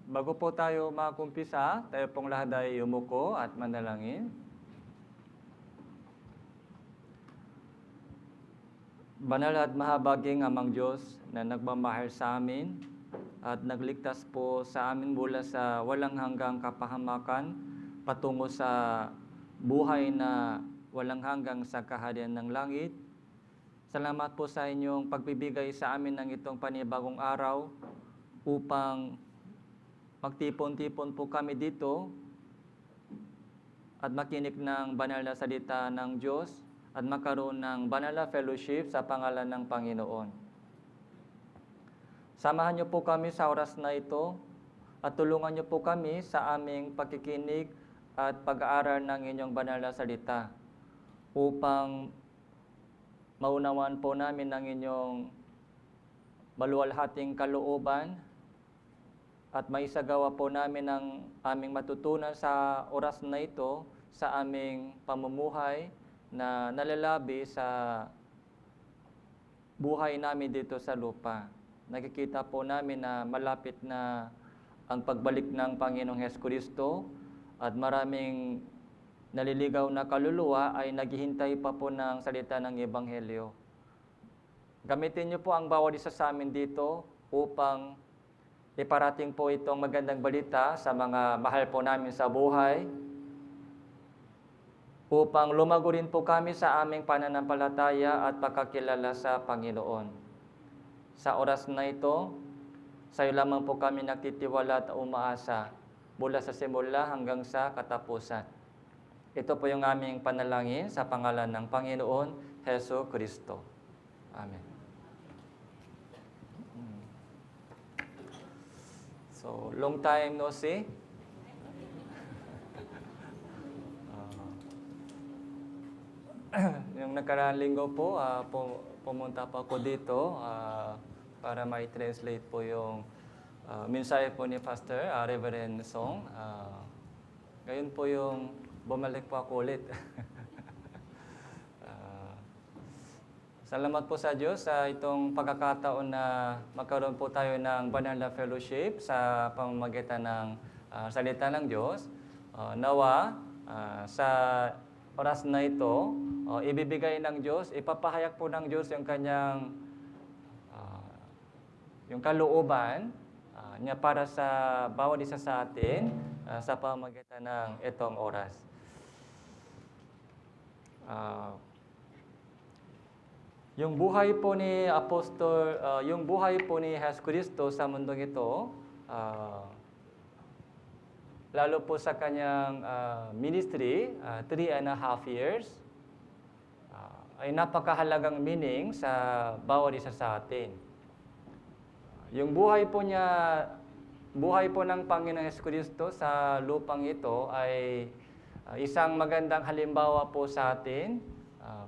Bago po tayo makumpisa, tayo pong lahat ay umuko at manalangin. Banal at mahabaging Amang Diyos na nagmamahal sa amin at nagligtas po sa amin mula sa walang hanggang kapahamakan patungo sa buhay na walang hanggang sa kaharian ng langit. Salamat po sa inyong pagbibigay sa amin ng itong panibagong araw upang magtipon-tipon po kami dito at makinig ng banal na salita ng Diyos at magkaroon ng banal na fellowship sa pangalan ng Panginoon. Samahan niyo po kami sa oras na ito at tulungan niyo po kami sa aming pakikinig at pag-aaral ng inyong banal na salita upang maunawaan po namin ang inyong maluwalhating kalooban at maisagawa po namin ang aming matutunan sa oras na ito sa aming pamumuhay na nalalabi sa buhay namin dito sa lupa. Nakikita po namin na malapit na ang pagbalik ng Panginoong Hesukristo at maraming naliligaw na kaluluwa ay naghihintay pa po ng salita ng Ebanghelyo. Gamitin niyo po ang bawat isa sa amin dito upang iparating po itong magandang balita sa mga mahal po namin sa buhay, upang lumago rin po kami sa aming pananampalataya at pagkakilala sa Panginoon. Sa oras na ito, sa iyo lamang po kami nagtitiwala at umaasa mula sa simula hanggang sa katapusan. Ito po yung aming panalangin sa pangalan ng Panginoon Hesukristo. Amen. So, long time no see. Yung nakaraang linggo po, pumunta pa ako dito para ma-translate po yung mensahe po ni Pastor Reverend Song. Ngayon po yung bumalik po ako ulit. Salamat po sa Diyos sa itong pagkakataon na magkaroon po tayo ng banal na fellowship sa pamamagitan ng salita ng Diyos. Nawa, sa oras na ito, ibibigay ng Diyos, ipapahayag po ng Diyos yung kanyang yung kalooban niya para sa bawat isa sa atin sa pamamagitan ng itong oras. Yung buhay po ni Apostol, yung buhay po ni Hesukristo sa mundong ito, lalo po sa kanyang ministry, 3.5 years, ay napakahalagang meaning sa bawat isa sa atin. Yung buhay po niya, buhay po ng Panginoong Hesukristo sa lupang ito ay isang magandang halimbawa po sa atin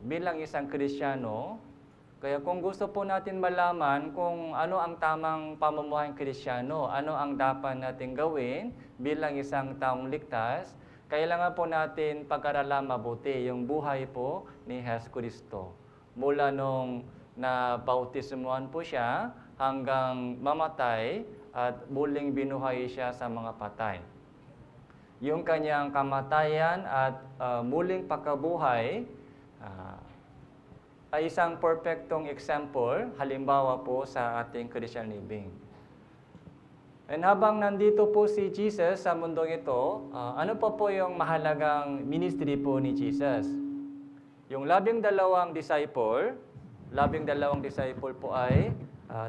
bilang isang Kristiyano. Kaya kung gusto po natin malaman kung ano ang tamang pamumuhay ng Kristiyano, ano ang dapat natin gawin bilang isang taong ligtas, kailangan po natin pag-aralan mabuti yung buhay po ni Hesukristo. Mula nung nabautismuhan po siya hanggang mamatay at muling binuhay siya sa mga patay. Yung kanyang kamatayan at muling pagkabuhay ay isang perfectong example, halimbawa po sa ating Christian living. And habang nandito po si Jesus sa mundong ito, ano pa po yung mahalagang ministry po ni Jesus? Yung 12 disciple po ay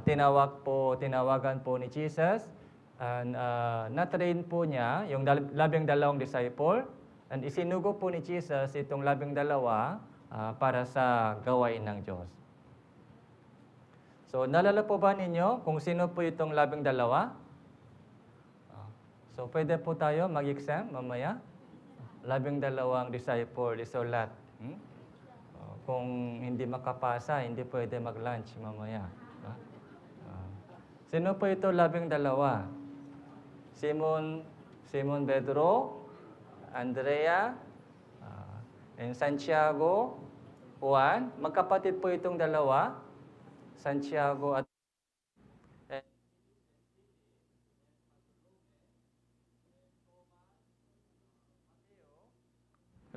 tinawagan po ni Jesus, and na-train po niya yung 12 disciple, and isinugo po ni Jesus itong 12 para sa gawain ng Diyos. So, nalala po ba ninyo kung sino po itong 12? So, pwede po tayo mag-exam mamaya. 12 disciple, isulat. Kung hindi makapasa, hindi pwede mag-lunch mamaya. Sino po ito 12? Simon Pedro, Andrea, and Santiago, Juan. Magkapatid po itong dalawa, Santiago at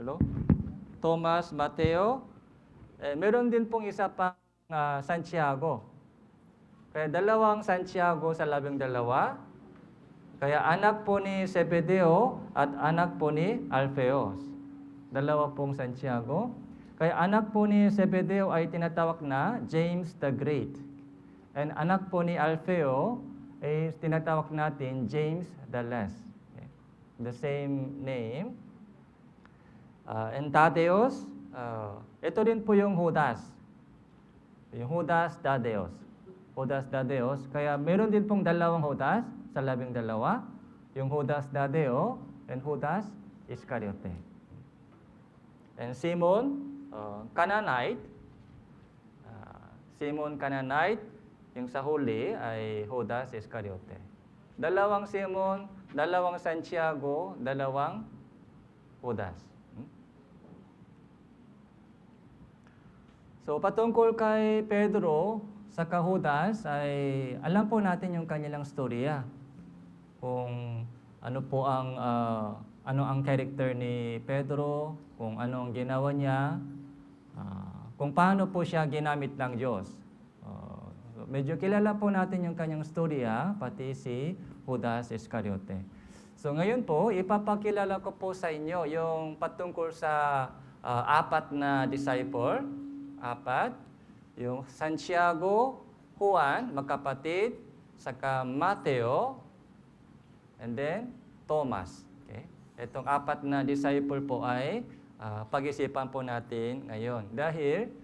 Hello? Thomas, Mateo. Meron din pong isa pang Santiago. Kaya dalawang Santiago sa 12. Kaya anak po ni Zebedeo at anak po ni Alphaeus. Dalawa pong Santiago. Kaya anak po ni Zebedeo ay tinatawag na James the Great. And anak po ni Alphaeo ay tinatawag natin James the Less. Okay. The same name. And Thaddeus, ito din po yung Judas. Yung Judas Thaddeus. Judas Thaddeus. Kaya meron din pong dalawang Judas sa 12. Yung Judas Thaddeo and Judas Iscariote. And Simon Canaanite. Simon Canaanite, yung sa huli ay Judas Iscariote. Dalawang Simon, dalawang Santiago, dalawang Judas. So patungkol kay Pedro sa Judas ay alam po natin yung kanilang storya. Kung ano po ang ano ang character ni Pedro, kung ano ang ginawa niya, kung paano po siya ginamit ng Diyos. Medyo kilala po natin yung kanyang storya, pati si Judas Iscariote. So ngayon po, ipapakilala ko po sa inyo yung patungkol sa apat na disciple. Apat, yung Santiago, Juan, magkapatid, saka Mateo, and then Thomas. Okay? Itong apat na disciple po ay pag-isipan po natin ngayon. Dahil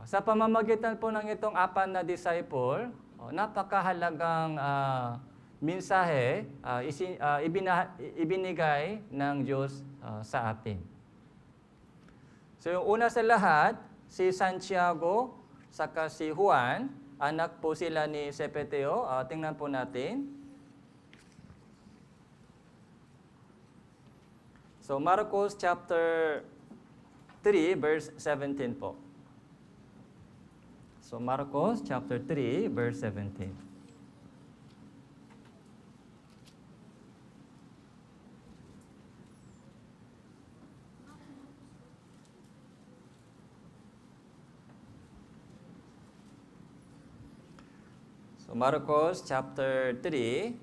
sa pamamagitan po ng itong apat na disciple, napakahalagang mensahe ibinigay ng Diyos sa atin. So yung una sa lahat, si Santiago, saka si Juan, anak po sila ni Zebedeo. Tingnan po natin. So Marcos chapter 3, verse 17 po. So Marcos chapter 3, verse 17. So Marcos chapter 3,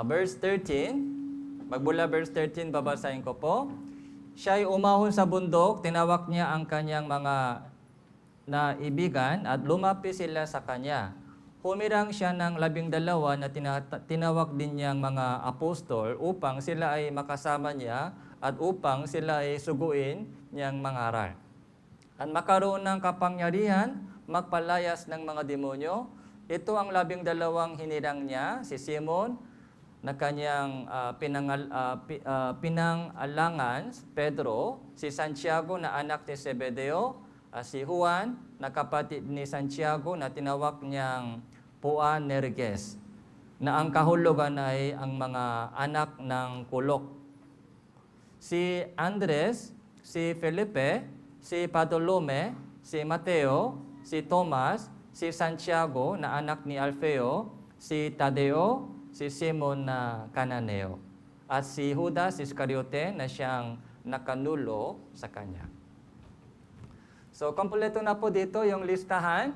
verse 13. Magbula verse 13, babasahin ko po. Siya'y umahon sa bundok, tinawag niya ang kanyang mga naibigan at lumapi sila sa kanya. Humirang siya ng 12 na tinawag din niyang mga apostol upang sila ay makasama niya at upang sila ay suguin niyang mangaral. At makaroon ng kapangyarihan, magpalayas ng mga demonyo. Ito ang 12 hinirang niya, si Simon, na kanyang pinangalangan, Pedro, si Santiago na anak ni Zebedeo, si Juan na kapatid ni Santiago na tinawag niyang Boanerges, na ang kahulugan ay ang mga anak ng kulok. Si Andres, si Felipe, si Bartolome, si Mateo, si Thomas, si Santiago na anak ni Alfeo, si Tadeo, si Simon na Cananeo, at si Judas Iscariote na siyang nakanulo sa kanya. So, kompleto na po dito yung listahan.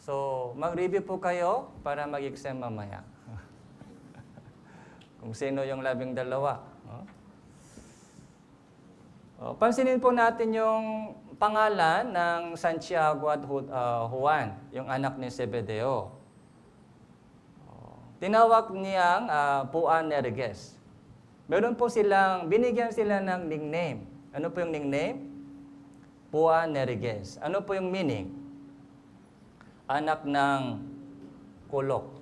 So, mag-review po kayo para mag-exam mamaya. Kung sino yung 12. Pansinin po natin yung pangalan ng Santiago at Juan, yung anak ni Zebedeo. Tinawag niyang Boanerges. Meron po binigyan sila ng nickname. Ano po yung nickname? Boanerges. Ano po yung meaning? Anak ng kulok.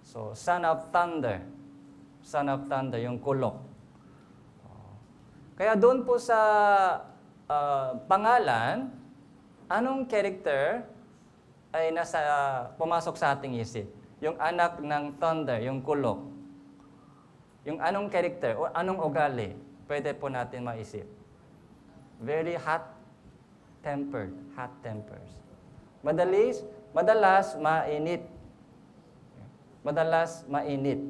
So, son of thunder. Son of thunder, yung kulok. Kaya doon po sa pangalan, anong character ay pumasok sa ating isip? Yung anak ng thunder, yung kulok. Yung anong character o anong ugali, pwede po natin maisip. Very hot-tempered, hot tempers. Madalas mainit. Madalas mainit.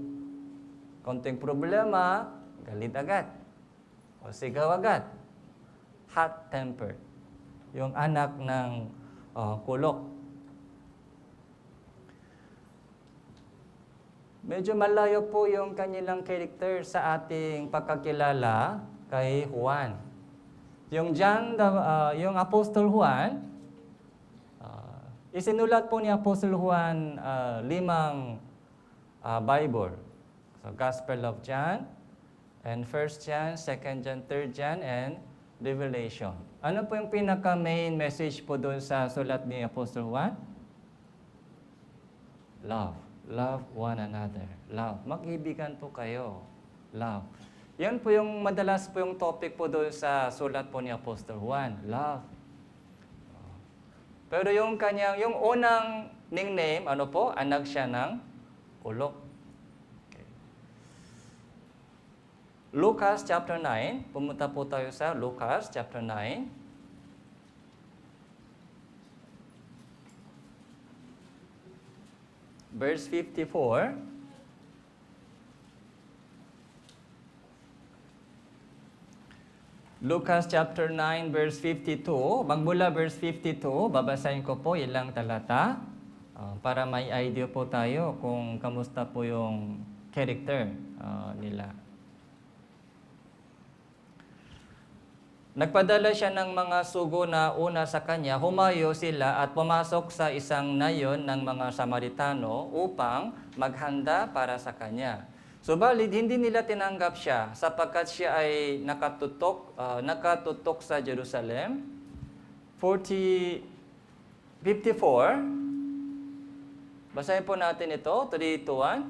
Konting problema, galit agad. O sigaw agad. Hot-tempered. Yung anak ng kulok. Medyo malayo po yung kanilang character sa ating pagkakilala kay Juan. Yung yung Apostle Juan, isinulat po ni Apostle Juan 5 Bible. So, Gospel of John, and 1 John, 2 John, 3 John, and Revelation. Ano po yung pinaka-main message po doon sa sulat ni Apostle Juan? Love. Love one another. Love. Mag-ibigan po kayo. Love. Yan po yung madalas po yung topic po doon sa sulat po ni Apostle Juan. Love. Pero yung unang nickname, ano po? Anak siya ng kulok. Okay. Lucas chapter 9. Pumunta po tayo sa Lucas chapter 9. Verse 54. Lucas chapter 9, verse 52. Magmula verse 52, babasahin ko po ilang talata para may idea po tayo kung kamusta po yung character nila. Nagpadala siya ng mga sugo na una sa kanya, humayo sila at pumasok sa isang nayon ng mga Samaritano upang maghanda para sa kanya. Subalit, hindi nila tinanggap siya sapagkat siya ay nakatutok sa Jerusalem. 54. Basahin po natin ito, 3:1.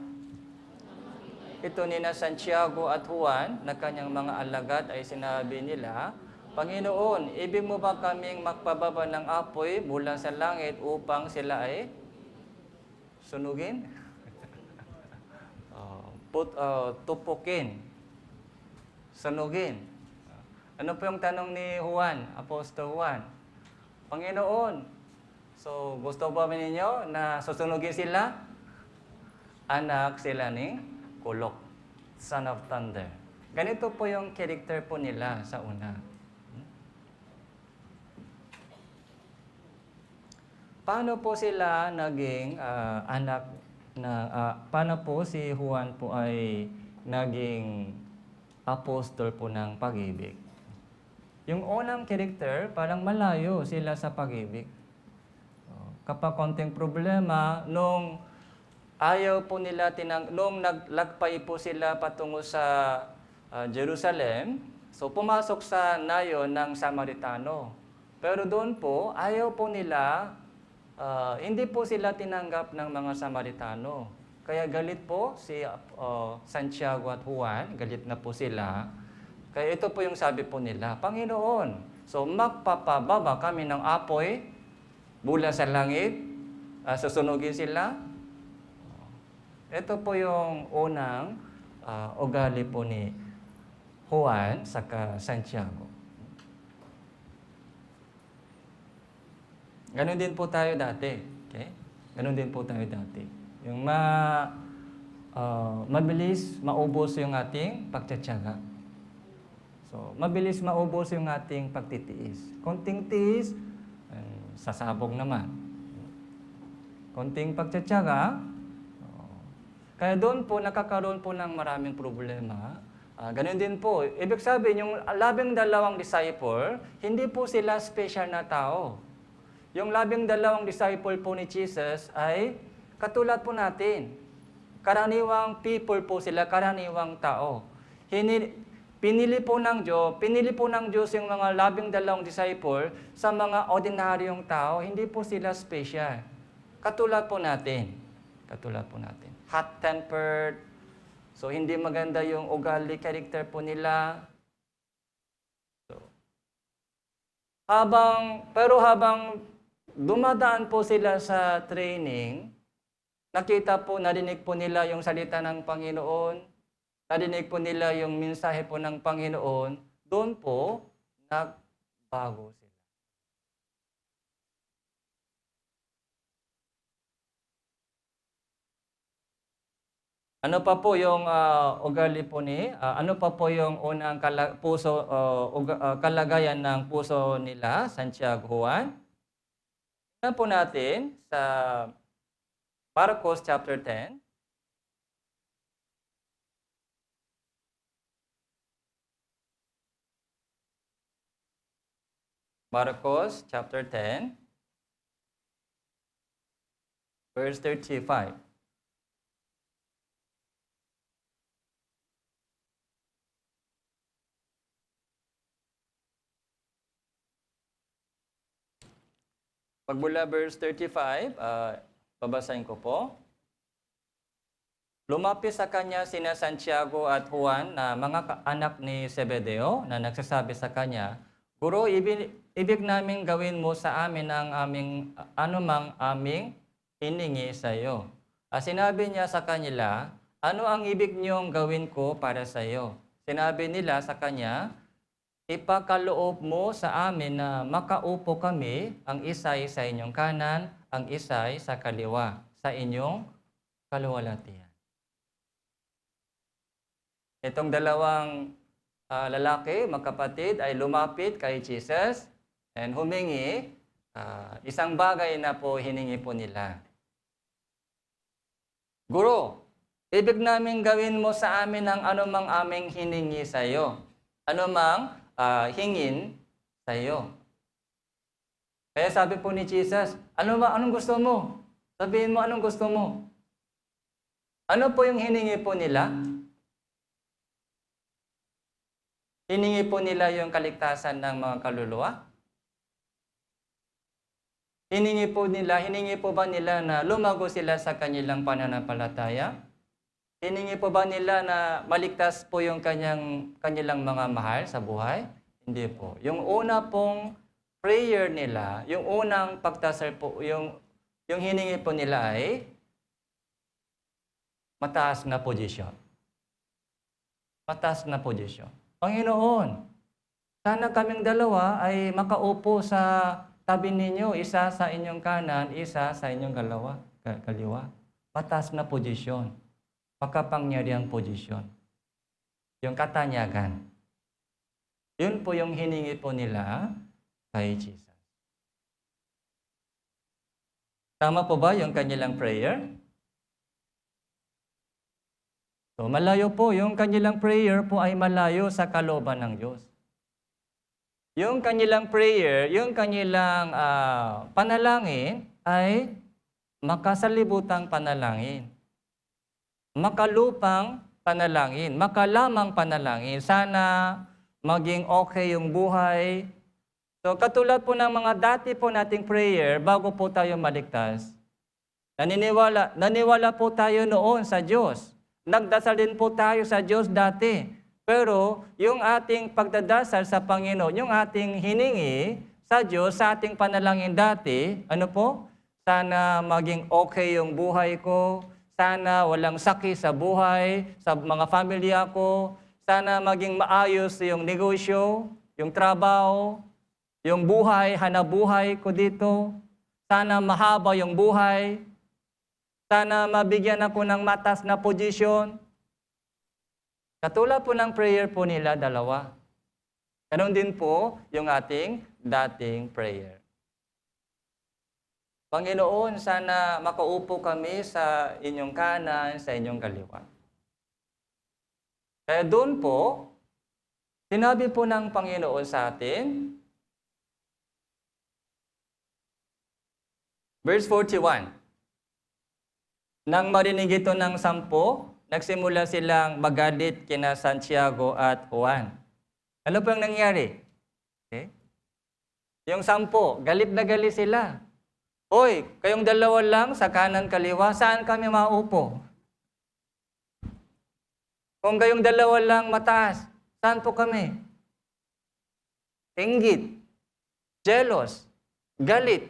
Ito nina Santiago at Juan na kanyang mga alagad ay sinabi nila, Panginoon, ibig mo ba kaming magpababa ng apoy mula sa langit upang sila ay sunugin? Tupukin. Sunugin. Ano po yung tanong ni Juan, Apostol Juan? Panginoon, so gusto ba ninyo na susunugin sila? Anak sila ni kulok, son of thunder. Ganito po yung character po nila sa una. Paano po sila naging anak paano po si Juan po ay naging apostol po ng pag-ibig? Yung unang character, parang malayo sila sa pag-ibig. Kapag konting problema, nung ayaw po nila, nung naglagpay po sila patungo sa Jerusalem, so pumasok sa nayon ng Samaritano. Pero doon po, ayaw po nila, hindi po sila tinanggap ng mga Samaritano. Kaya galit po si Santiago at Juan, galit na po sila. Kaya ito po yung sabi po nila, Panginoon, so magpapababa kami ng apoy mula sa langit, susunugin sila. Ito po yung unang ugali po ni Juan saka Santiago. Ganon din po tayo dati. Okay? Ganon din po tayo dati. Yung mabilis maubos yung ating pagtsatsaga. So, mabilis maubos yung ating pagtitiis. Konting tiis, sasabog naman. Konting pagtsatsaga, kaya doon po, nakakaroon po ng maraming problema. Ganon din po. Ibig sabihin, yung 12 disciple, hindi po sila special na tao. Yung 12 disciple po ni Jesus ay katulad po natin. Karaniwang people po sila, karaniwang tao. Pinili po ng Diyos yung mga 12 disciple sa mga ordinaryong tao, hindi po sila special. Katulad po natin. Hot-tempered. So, hindi maganda yung ugali, character po nila. Pero habang dumadaan po sila sa training, narinig po nila yung salita ng Panginoon, narinig po nila yung mensahe po ng Panginoon, doon po, nagbago sila. Ano pa po yung ugali po ano pa po yung unang kalagayan ng puso nila, Santiago, Juan? Tingnan po natin sa Marcos chapter 10. Marcos chapter 10, verse 35. Pagmula verse 35, babasahin ko po. Lumapit sa kanya sina Santiago at Juan na mga anak ni Zebedeo na nagsasabi sa kanya, Guro, ibig namin gawin mo sa amin ang anumang aming hiningi sa iyo. Sinabi niya sa kanila, ano ang ibig niyong gawin ko para sa iyo? Sinabi nila sa kanya, ipakaloob mo sa amin na makaupo kami, ang isay sa inyong kanan, ang isay sa kaliwa, sa inyong kaluwalhatian. Itong dalawang lalaki, magkapatid, ay lumapit kay Jesus and humingi isang bagay na po hiningi po nila. Guro, ibig namin gawin mo sa amin ang anumang aming hiningi sa iyo. Anumang hingin sa iyo. Kaya sabi po ni Jesus, anong gusto mo? Sabihin mo anong gusto mo. Ano po yung hiningi po nila? Hiningi po nila yung kaligtasan ng mga kaluluwa? Hiningi po ba nila na lumago sila sa kanilang pananampalataya? Hiningi po ba nila na maligtas po yung kanilang mga mahal sa buhay? Hindi po. Yung una pong prayer nila, yung unang pagdasal po, yung hiningi po nila ay mataas na posisyon. Mataas na posisyon. Panginoon, sana kaming dalawa ay makaupo sa tabi ninyo, isa sa inyong kanan, isa sa inyong kaliwa. Mataas na posisyon. Makapangyarihang posisyon. Yung katanyagan. Yun po yung hiningi po nila kay Jesus. Tama po ba yung kanilang prayer? So, malayo po, yung kanilang prayer po ay malayo sa kalooban ng Diyos. Yung kanilang prayer, yung kanilang panalangin ay makasalibutang panalangin. Makalupang panalangin, makalamang panalangin. Sana maging okay yung buhay. So, katulad po ng mga dati po nating prayer, bago po tayo maligtas, naniniwala po tayo noon sa Diyos. Nagdasal din po tayo sa Diyos dati. Pero yung ating pagdadasal sa Panginoon, yung ating hiningi sa Diyos, sa ating panalangin dati, ano po? Sana maging okay yung buhay ko. Sana walang sakit sa buhay, sa mga pamilya ko. Sana maging maayos yung negosyo, yung trabaho, yung buhay, hanabuhay ko dito. Sana mahaba yung buhay. Sana mabigyan ako ng mataas na posisyon. Katulad po ng prayer po nila, dalawa. Ganon din po yung ating dating prayer. Panginoon, sana makaupo kami sa inyong kanan, sa inyong kaliwa. Kaya doon po, sinabi po ng Panginoon sa atin, verse 41, nang marinig ito ng 10, nagsimula silang magalit kina Santiago at Juan. Ano po ang nangyari? Okay? Yung 10, galit na galit sila. Hoy, kayong dalawa lang sa kanan kaliwa, saan kami maupo? Kung kayong dalawa lang mataas, saan po kami? Inggit, jealous, galit.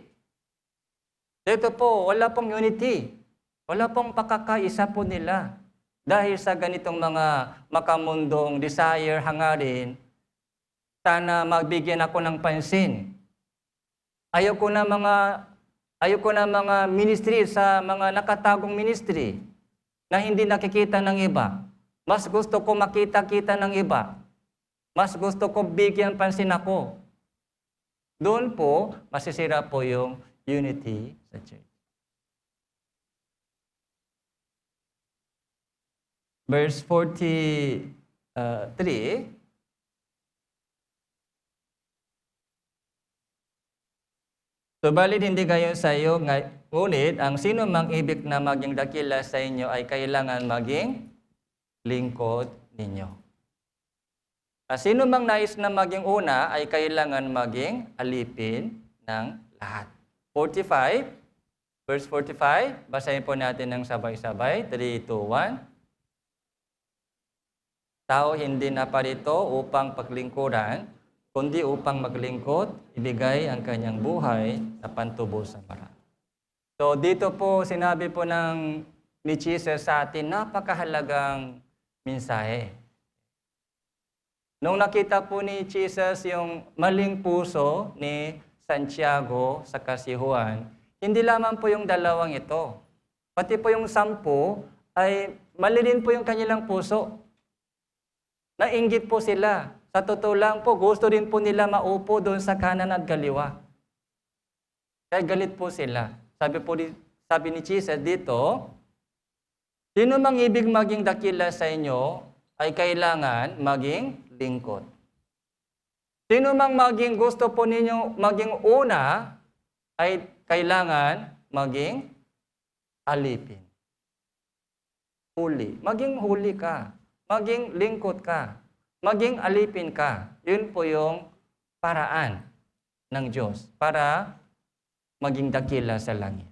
Dito po, wala pong unity. Wala pong pakakaisa po nila. Dahil sa ganitong mga makamundong desire, hangarin, sana magbigyan ako ng pansin. Ayoko na mga ministry sa mga nakatagong ministry. na hindi nakikita ng iba. Mas gusto ko makita-kita ng iba. Mas gusto ko bigyan pansin ako. Doon po, masisira po yung unity sa church. Verse 43, subalit hindi gayon sa iyo, ngunit ang sino mang ibig na maging dakila sa inyo ay kailangan maging lingkod ninyo. Sino mang nais na maging una ay kailangan maging alipin ng lahat. 45, verse 45, basahin po natin ng sabay-sabay. 3, 2, 1. Tao hindi naparito upang paglingkuran, kundi upang maglingkod, ibigay ang kanyang buhay sa pantubos sa marami. So dito po sinabi po ni Jesus sa atin, napakahalagang mensahe. Nung nakita po ni Jesus yung maling puso ni Santiago sa Juan, hindi lamang po yung dalawang ito. Pati po yung 10 ay mali din po yung kanilang puso. Nainggit po sila. Sa totoo lang po, gusto rin po nila maupo doon sa kanan at kaliwa. Kaya galit po sila. Sabi ni Jesus dito, sino mang ibig maging dakila sa inyo ay kailangan maging lingkod. Sino mang maging gusto po ninyo maging una ay kailangan maging alipin. Huli. Maging huli ka. Maging lingkod ka. Maging alipin ka. Yun po yung paraan ng Diyos para maging dakila sa langit.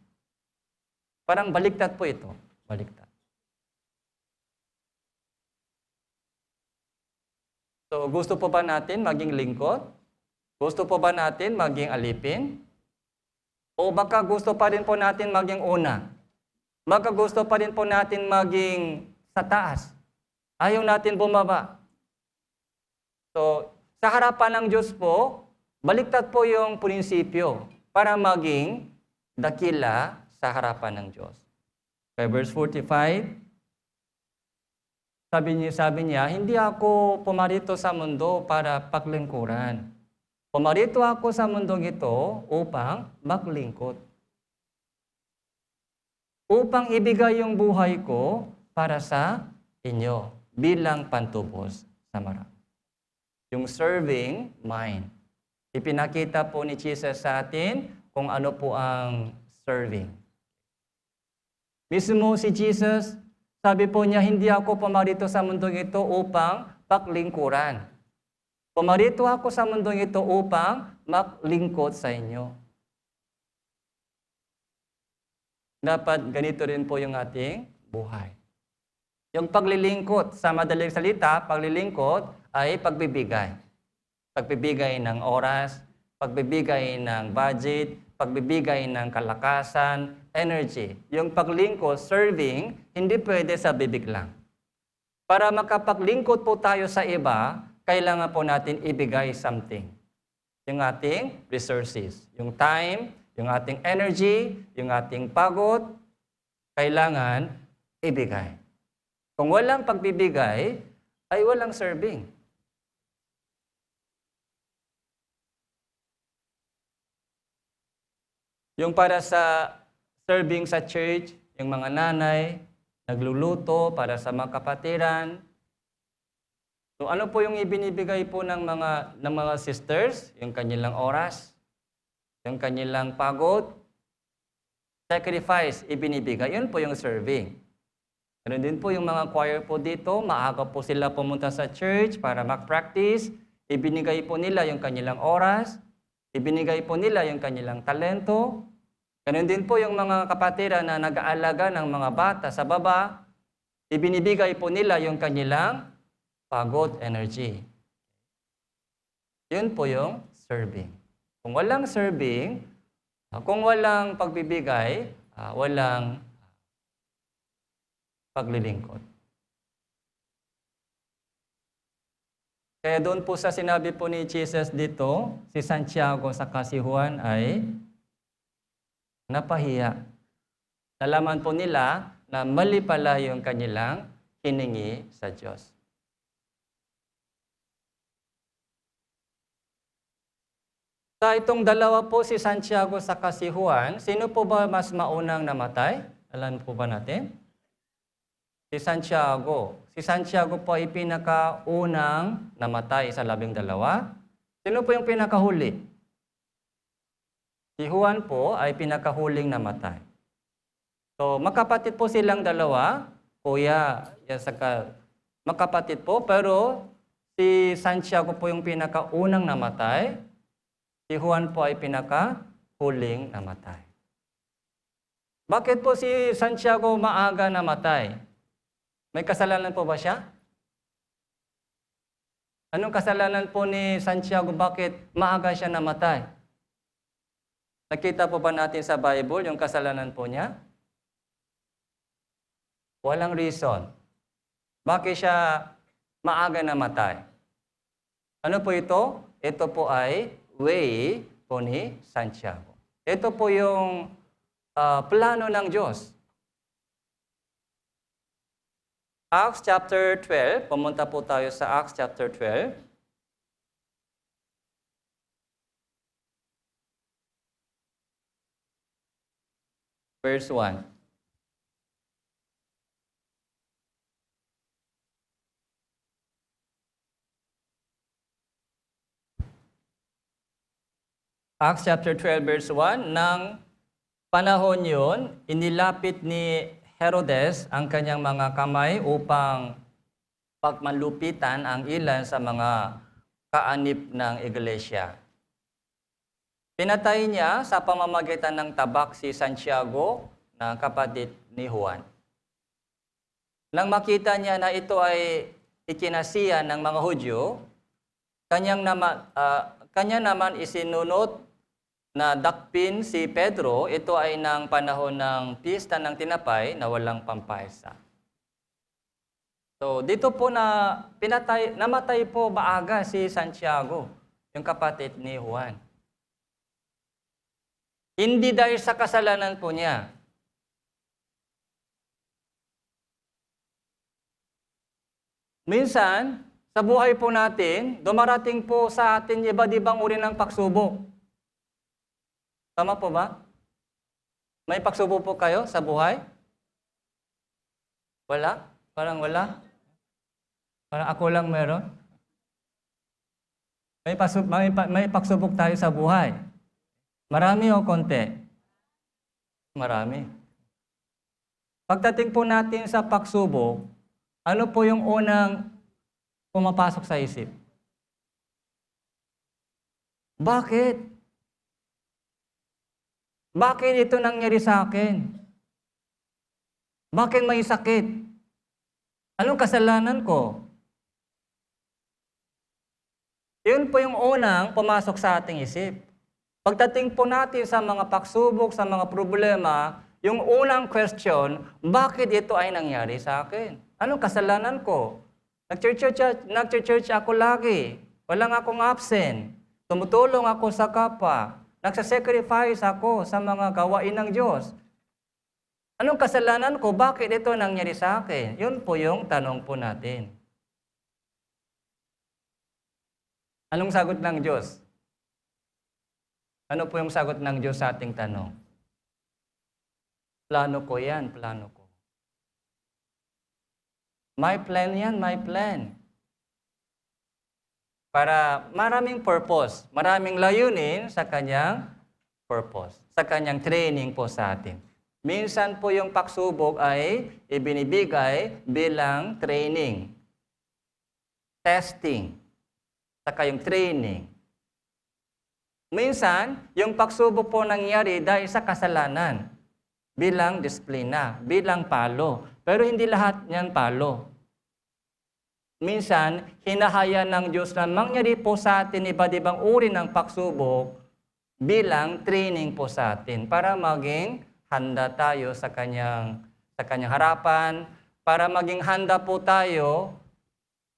Parang baliktad po ito. Baliktad. So, gusto po ba natin maging lingkod? Gusto po ba natin maging alipin? O baka gusto pa rin po natin maging una? Baka gusto pa rin po natin maging sa taas? Ayaw natin bumaba. So, sa harapan ng Diyos po, baliktad po yung prinsipyo para maging dakila sa harapan ng Diyos. Kaya verse 45, sabi niya, hindi ako pumarito sa mundo para paglingkuran. Pumarito ako sa mundong ito upang maglingkod. Upang ibigay yung buhay ko para sa inyo bilang pantubos sa marami. Yung serving mind. Ipinakita po ni Jesus sa atin kung ano po ang serving. Mismo si Jesus, sabi po niya, hindi ako pumarito sa mundong ito upang paglingkuran. Pumarito ako sa mundong ito upang maglingkod sa inyo. Dapat ganito rin po yung ating buhay. Yung paglilingkod, sa madaling salita, paglilingkod ay pagbibigay. Pagbibigay ng oras, pagbibigay ng budget, pagbibigay ng kalakasan, energy. Yung paglingkod, serving, hindi pwede sa bibig lang. Para makapaglingkod po tayo sa iba, kailangan po natin ibigay something. Yung ating resources, yung time, yung ating energy, yung ating pagod, kailangan ibigay. Kung walang pagbibigay, ay walang serving. Yung para sa serving sa church, yung mga nanay, nagluluto para sa mga kapatiran. So ano po yung ibinibigay po ng mga sisters? Yung kanilang oras, yung kanilang pagod, sacrifice, ibinibigay. Yun po yung serving. Ganun din po yung mga choir po dito, maaga po sila pumunta sa church para mag-practice. Ibinigay po nila yung kanilang oras, ibinigay po nila yung kanilang talento. Ganun din po yung mga kapatiran na nag-aalaga ng mga bata sa baba, ibinibigay po nila yung kanilang pagod, energy. Yun po yung serving. Kung walang serving, kung walang pagbibigay, walang paglilingkod. Kaya doon po sa sinabi po ni Jesus dito, si Santiago sa Juan ay napahiya. Nalaman po nila na mali pala yung kanilang hiningi sa Diyos. Sa itong dalawa po, si Santiago sa si Juan, sino po ba mas maunang namatay? Alam po ba natin? Si Santiago. Si Santiago po ay pinakaunang namatay sa 12. Sino po yung pinakahuli? Si Juan po ay pinakahuling namatay. So, magkapatid po silang dalawa, kuya, saka magkapatid po, pero si Santiago po yung pinakaunang namatay, si Juan po ay pinakahuling namatay. Bakit po si Santiago maaga namatay? May kasalanan po ba siya? Anong kasalanan po ni Santiago? Bakit maaga siya namatay? Nakita po ba natin sa Bible yung kasalanan po niya? Walang reason. Bakit siya maaga namatay? Ano po ito? Ito po ay way po ni Santiago. Ito po yung plano ng Diyos. Acts chapter 12, pumunta po tayo sa Acts chapter 12. Verse 1. Acts chapter 12, verse 1, nang panahon yun, inilapit ni Herodes ang kanyang mga kamay upang pagmalupitan ang ilan sa mga kaanib ng iglesia. Pinatay niya sa pamamagitan ng tabak si Santiago na kapatid ni Juan. Nang makita niya na ito ay ikinasiya ng mga Hudyo, kanya naman isinunod na dakpin si Pedro. Ito ay ng panahon ng Pista ng Tinapay na walang pampahisa. So dito po na namatay po maaga si Santiago, yung kapatid ni Juan. Hindi dahil sa kasalanan po niya. Minsan, sa buhay po natin, dumarating po sa atin iba't ibang uri ng pagsubok. Tama po ba? May pagsubok po kayo sa buhay? Wala? Parang wala? Parang ako lang meron? May pagsubok tayo sa buhay. Marami o konti? Marami. Pagdating po natin sa pagsubok, ano po yung unang pumapasok sa isip? Bakit? Bakit ito nangyari sa akin? Bakit may sakit? Anong kasalanan ko? Yun po yung unang pumasok sa ating isip. Pagdating po natin sa mga pagsubok, sa mga problema, yung unang question, bakit ito ay nangyari sa akin? Anong kasalanan ko? Nag-church ako lagi. Walang akong absent. Tumutulong ako sa kapwa. Nagsasacrifice ako sa mga gawain ng Diyos. Anong kasalanan ko? Bakit ito nangyari sa akin? Yun po yung tanong po natin. Anong sagot ng Diyos? Ano po yung sagot ng Diyos sa ating tanong? Plano ko yan, plano ko. My plan yan, my plan. Para maraming purpose, maraming layunin sa kanyang purpose, sa kanyang training po sa atin. Minsan po yung pagsubok ay ibinibigay bilang training, testing, saka yung training. Minsan, yung pagsubok po nangyari dahil sa kasalanan, bilang disiplina, bilang palo. Pero hindi lahat niyan palo. Minsan, hinahaya ng Diyos na mangyari po sa atin iba't ibang uri ng pagsubok bilang training po sa atin para maging handa tayo sa kanyang harapan, para maging handa po tayo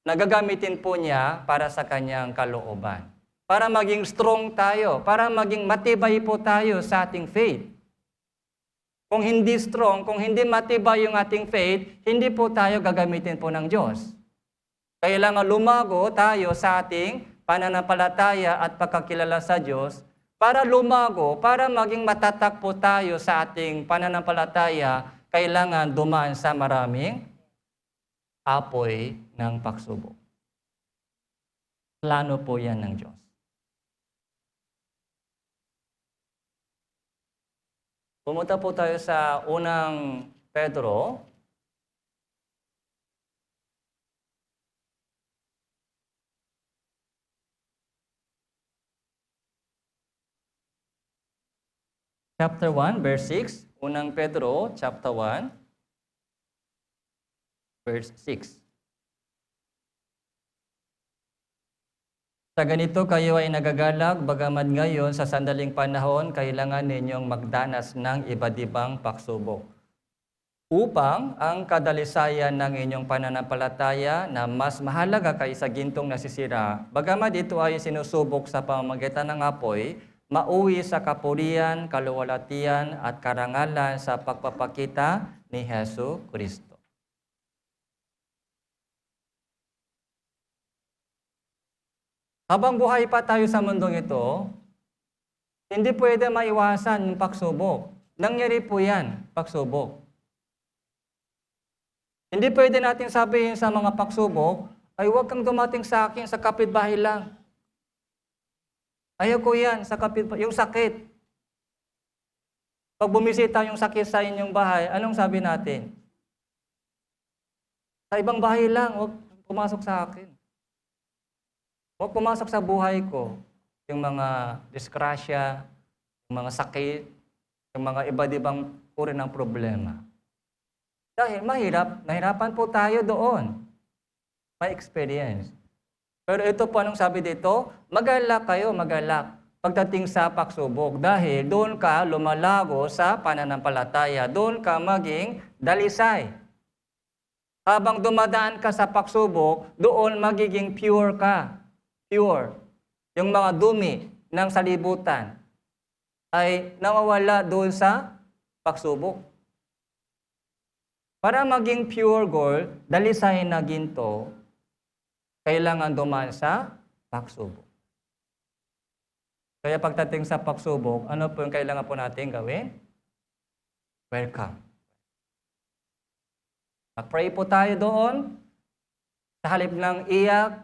na gagamitin po niya para sa kanyang kalooban. Para maging strong tayo, para maging matibay po tayo sa ating faith. Kung hindi strong, kung hindi matibay yung ating faith, hindi po tayo gagamitin po ng Diyos. Kailangan lumago tayo sa ating pananampalataya at pagkakilala sa Diyos para lumago, para maging matatak po tayo sa ating pananampalataya, kailangan dumaan sa maraming apoy ng pagsubok. Plano po yan ng Diyos. Pumunta po tayo sa unang Pedro. Chapter 1, verse 6. Unang Pedro, chapter 1, verse 6. Sa ganito kayo ay nagagalak, bagamat ngayon sa sandaling panahon, kailangan ninyong magdanas ng iba't ibang pagsubok. Upang ang kadalisayan ng inyong pananampalataya na mas mahalaga kaysa gintong nasisira, bagamat ito ay sinusubok sa pamamagitan ng apoy, mauwi sa kapurihan, kaluwalhatian at karangalan sa pagpapakita ni Hesu Kristo. Habang buhay pa tayo sa mundong ito, hindi pwede maiwasan yung pagsubok. Nangyari po yan, pagsubok. Hindi pwede natin sabihin sa mga pagsubok, ay huwag kang dumating sa akin sa kapitbahay lang. Ayaw ko yan, sa kapitbahay, yung sakit. Pag bumisita yung sakit sa inyong bahay, anong sabi natin? Sa ibang bahay lang, huwag pumasok sa akin. Huwag pumasok sa buhay ko yung mga disgrasya, yung mga sakit, yung mga iba't ibang uri ng problema. Dahil nahirapan po tayo doon. May experience. Pero ito po anong sabi dito, magalak kayo, magalak pagdating sa pagsubok. Dahil doon ka lumalago sa pananampalataya, doon ka maging dalisay. Habang dumadaan ka sa pagsubok, doon magiging pure ka. Pure. Yung mga dumi ng salibutan ay nawawala doon sa pagsubok. Para maging pure gold, dalisay na ginto, kailangan dumaan sa pagsubok. Kaya pagdating sa pagsubok, ano po yung kailangan po natin gawin? Welcome. Mag-pray po tayo doon. Sa halip ng iyak,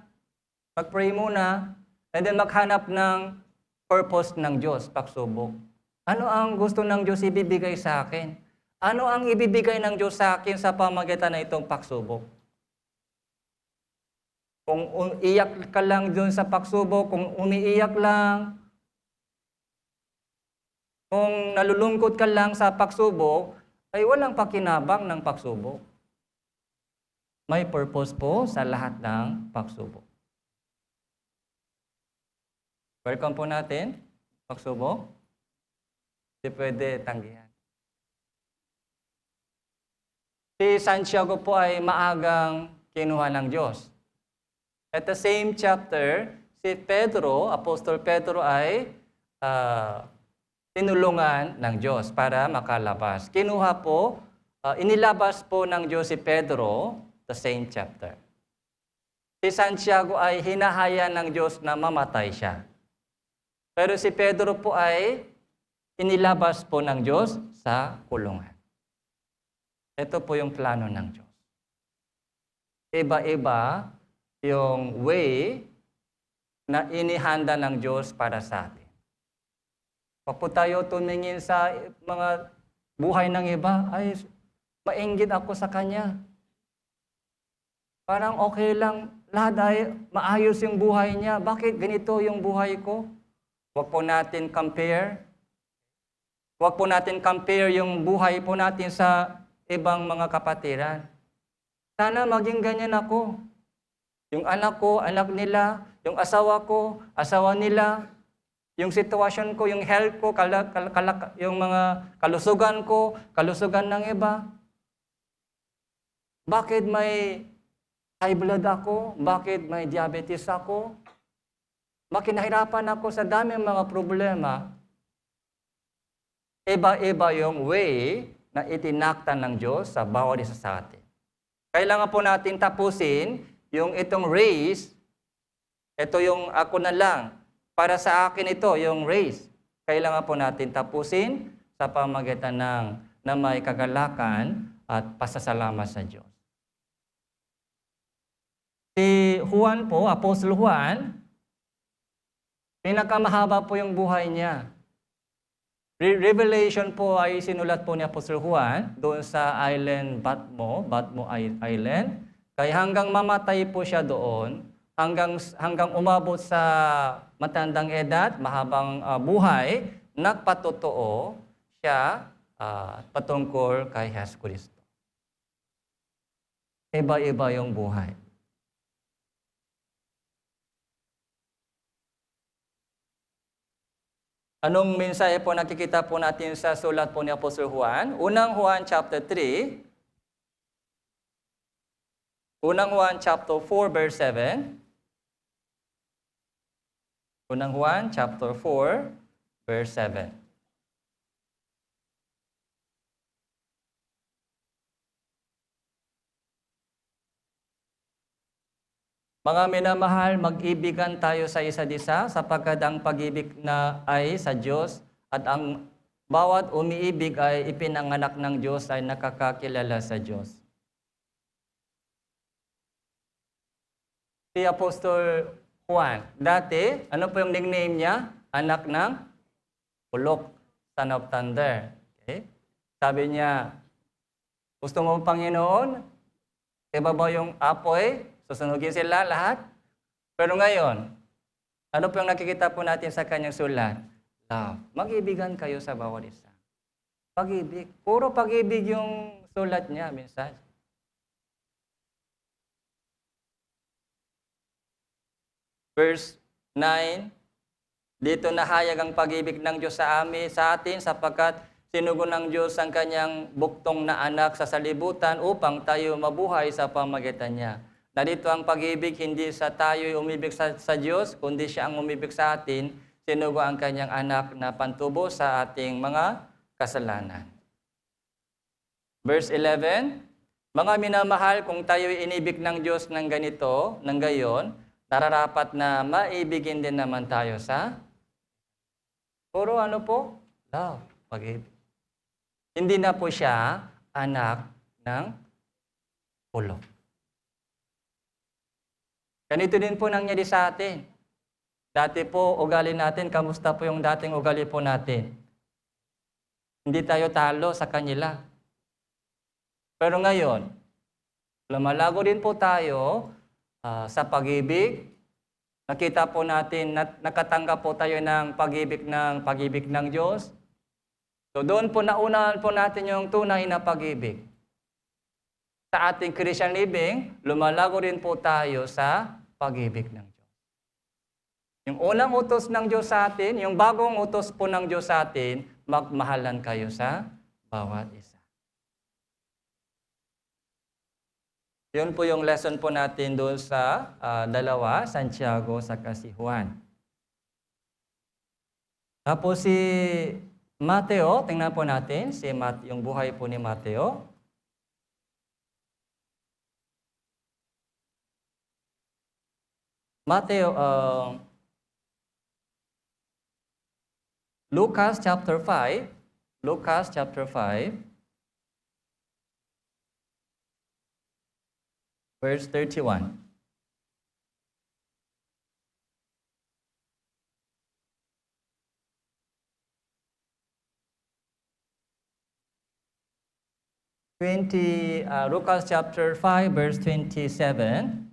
mag-pray muna, and then maghanap ng purpose ng Diyos, pagsubok. Ano ang gusto ng Diyos ibibigay sa akin? Ano ang ibibigay ng Diyos sa akin sa pamagitan ng itong pagsubok? Kung iyak ka lang doon sa pagsubok, kung umiiyak lang, kung nalulungkot ka lang sa pagsubok, ay walang pakinabang ng pagsubok. May purpose po sa lahat ng pagsubok. Welcome po natin, pagsubok. Hindi pwede tanggihan. Si Santiago po ay maagang kinuha ng Diyos. At the same chapter, si Pedro, Apostol Pedro ay tinulungan ng Diyos para makalabas. Kinuha po, inilabas po ng Diyos si Pedro, the same chapter. Si Santiago ay hinahaya ng Diyos na mamatay siya. Pero si Pedro po ay inilabas po ng Diyos sa kulungan. Ito po yung plano ng Diyos. Iba-iba yung way na inihanda ng Diyos para sa atin. Pag po tayo tumingin sa mga buhay ng iba, ay mainggit ako sa kanya. Parang okay lang, lahat ay maayos yung buhay niya. Bakit ganito yung buhay ko? Huwag po natin compare. Huwag po natin compare yung buhay po natin sa ibang mga kapatiran. Sana maging ganyan ako. Yung anak ko, anak nila. Yung asawa ko, asawa nila. Yung sitwasyon ko, yung health ko, yung mga kalusugan ko, kalusugan ng iba. Bakit may high blood ako? Bakit may diabetes ako? Bakit nahirapan ako sa daming mga problema? Iba-iba yung way na itinakda ng Diyos sa bawat isa sa atin. Kailangan po natin tapusin yung itong race. Ito yung ako na lang. Para sa akin ito, yung race. Kailangan po natin tapusin sa pamamagitan ng na may kagalakan at pasasalamat sa Diyos. Si Juan po, Apostle Juan, pinakamahaba po yung buhay niya. Revelation po ay sinulat po ni Apostle Juan doon sa island Patmo Island. Kaya hanggang mamatay po siya doon, hanggang umabot sa matandang edad, mahabang buhay, nagpatotoo siya patungkol kay Jesus Kristo. Iba-iba yung buhay. Anong mensahe po nakikita po natin sa sulat po ni Apostle Juan? Unang Juan chapter 3. Unang Juan chapter 4 verse 7. Unang Juan chapter 4 verse 7. Mga minamahal, mag-ibigan tayo sa isa't isa sapagkat ang pag-ibig na ay sa Diyos at ang bawat umiibig ay ipinanganak ng Diyos ay nakakakilala sa Diyos. Si Apostol Juan, dati, ano po yung nickname niya? Anak ng Ulok, son of thunder. Okay? Sabi niya, gusto mo Panginoon? Iba ba yung apoy? Susunugin sila lahat. Pero ngayon, ano po yung nakikita po natin sa kanyang sulat? Love. Mag-ibigan kayo sa bawat isa. Pag-ibig. Puro pag-ibig yung sulat niya, minsan. Verse 9, dito nahayag ang pag-ibig ng Diyos sa atin sapagkat sinugo ng Diyos ang kanyang buktong na anak sa salibutan upang tayo mabuhay sa pamagitan niya. Narito ang pag-ibig, hindi sa tayo'y umibig sa Diyos, kundi siya ang umibig sa atin, sinugo ang kanyang anak na pantubo sa ating mga kasalanan. Verse 11, mga minamahal, kung tayo'y inibig ng Diyos ng ganito, ng gayon, nararapat na maibigin din naman tayo sa puro ano po? Love, pag-ibig. Hindi na po siya anak ng ulok. Ganito din po nangyari sa atin. Dati po, ugali natin, kamusta po yung dating ugali po natin? Hindi tayo talo sa kanila. Pero ngayon, lumalago din po tayo sa pag-ibig. Nakita po natin, nakatanggap po tayo ng pag-ibig ng Diyos. So doon po naunahan po natin yung tunay na pag-ibig. Sa ating Christian living, lumalago rin po tayo sa pag-ibig ng Diyos. Yung unang utos ng Diyos sa atin, yung bagong utos po ng Diyos sa atin, magmahalan kayo sa bawat isa. Yun po yung lesson po natin doon sa dalawa, Santiago sa si Juan. Tapos si Mateo, tingnan po natin, yung buhay po ni Mateo. Mateo, Lucas chapter 5, verse 31. Lucas chapter 5, verse 27.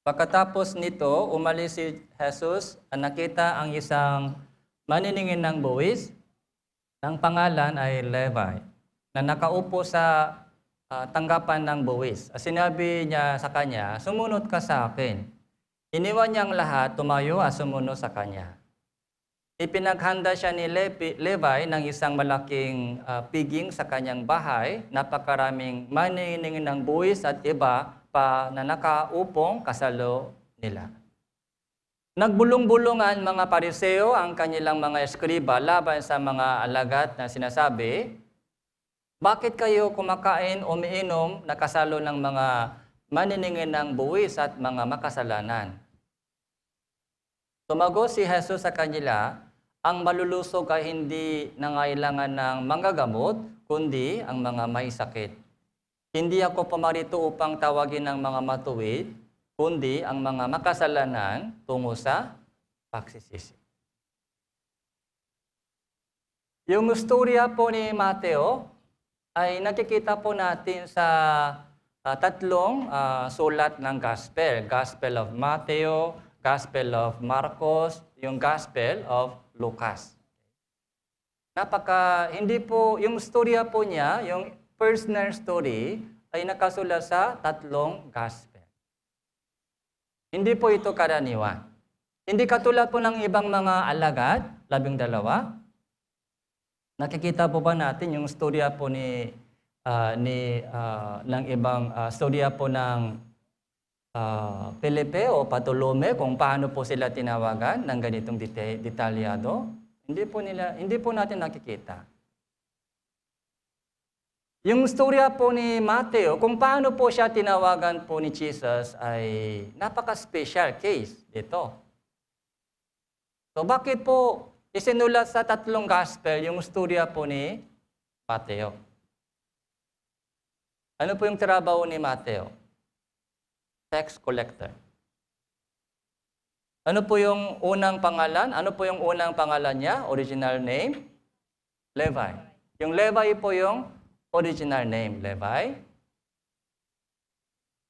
Pagkatapos nito, umalis si Jesus at nakita ang isang maniningin ng buwis, ng pangalan ay Levi, na nakaupo sa tanggapan ng buwis. Sinabi niya sa kanya, sumunod ka sa akin. Iniwan niyang lahat, tumayo at sumunod sa kanya. Ipinaghanda siya ni Levi ng isang malaking piging sa kanyang bahay, napakaraming maniningin ng buwis at iba na nakaupong kasalo nila. Nagbulong-bulungan mga Pariseo ang kanilang mga eskriba laban sa mga alagad na sinasabi, bakit kayo kumakain o umiinom na kasalo ng mga maniningin ng buwis at mga makasalanan? Tumago si Jesus sa kanila, ang malulusog ay hindi nangailangan ng manggagamot, kundi ang mga may sakit. Hindi ako pumarito upang tawagin ng mga matuwid, kundi ang mga makasalanan tungo sa pagsisisi. Yung istorya po ni Mateo ay nakikita po natin sa tatlong sulat ng Gospel. Gospel of Mateo, Gospel of Marcos, yung Gospel of Lucas. Hindi po, yung istorya po niya, yung personal story, ay nakasulat sa tatlong Gospel. Hindi po ito karaniwan. Hindi katulad po ng ibang mga alagad, 12. Nakikita po ba natin yung storya po ng ibang storya po ng Felipe o Bartolome kung paano po sila tinawagan ng ganitong detalyado? Hindi po natin nakikita. Yung storya po ni Mateo, kung paano po siya tinawagan po ni Jesus ay napaka-special case dito. So bakit po isinulat sa tatlong gospel yung storya po ni Mateo? Ano po yung trabaho ni Mateo? Tax collector. Ano po yung unang pangalan? Ano po yung unang pangalan niya? Original name? Levi. Yung Levi po yung original name, Levi.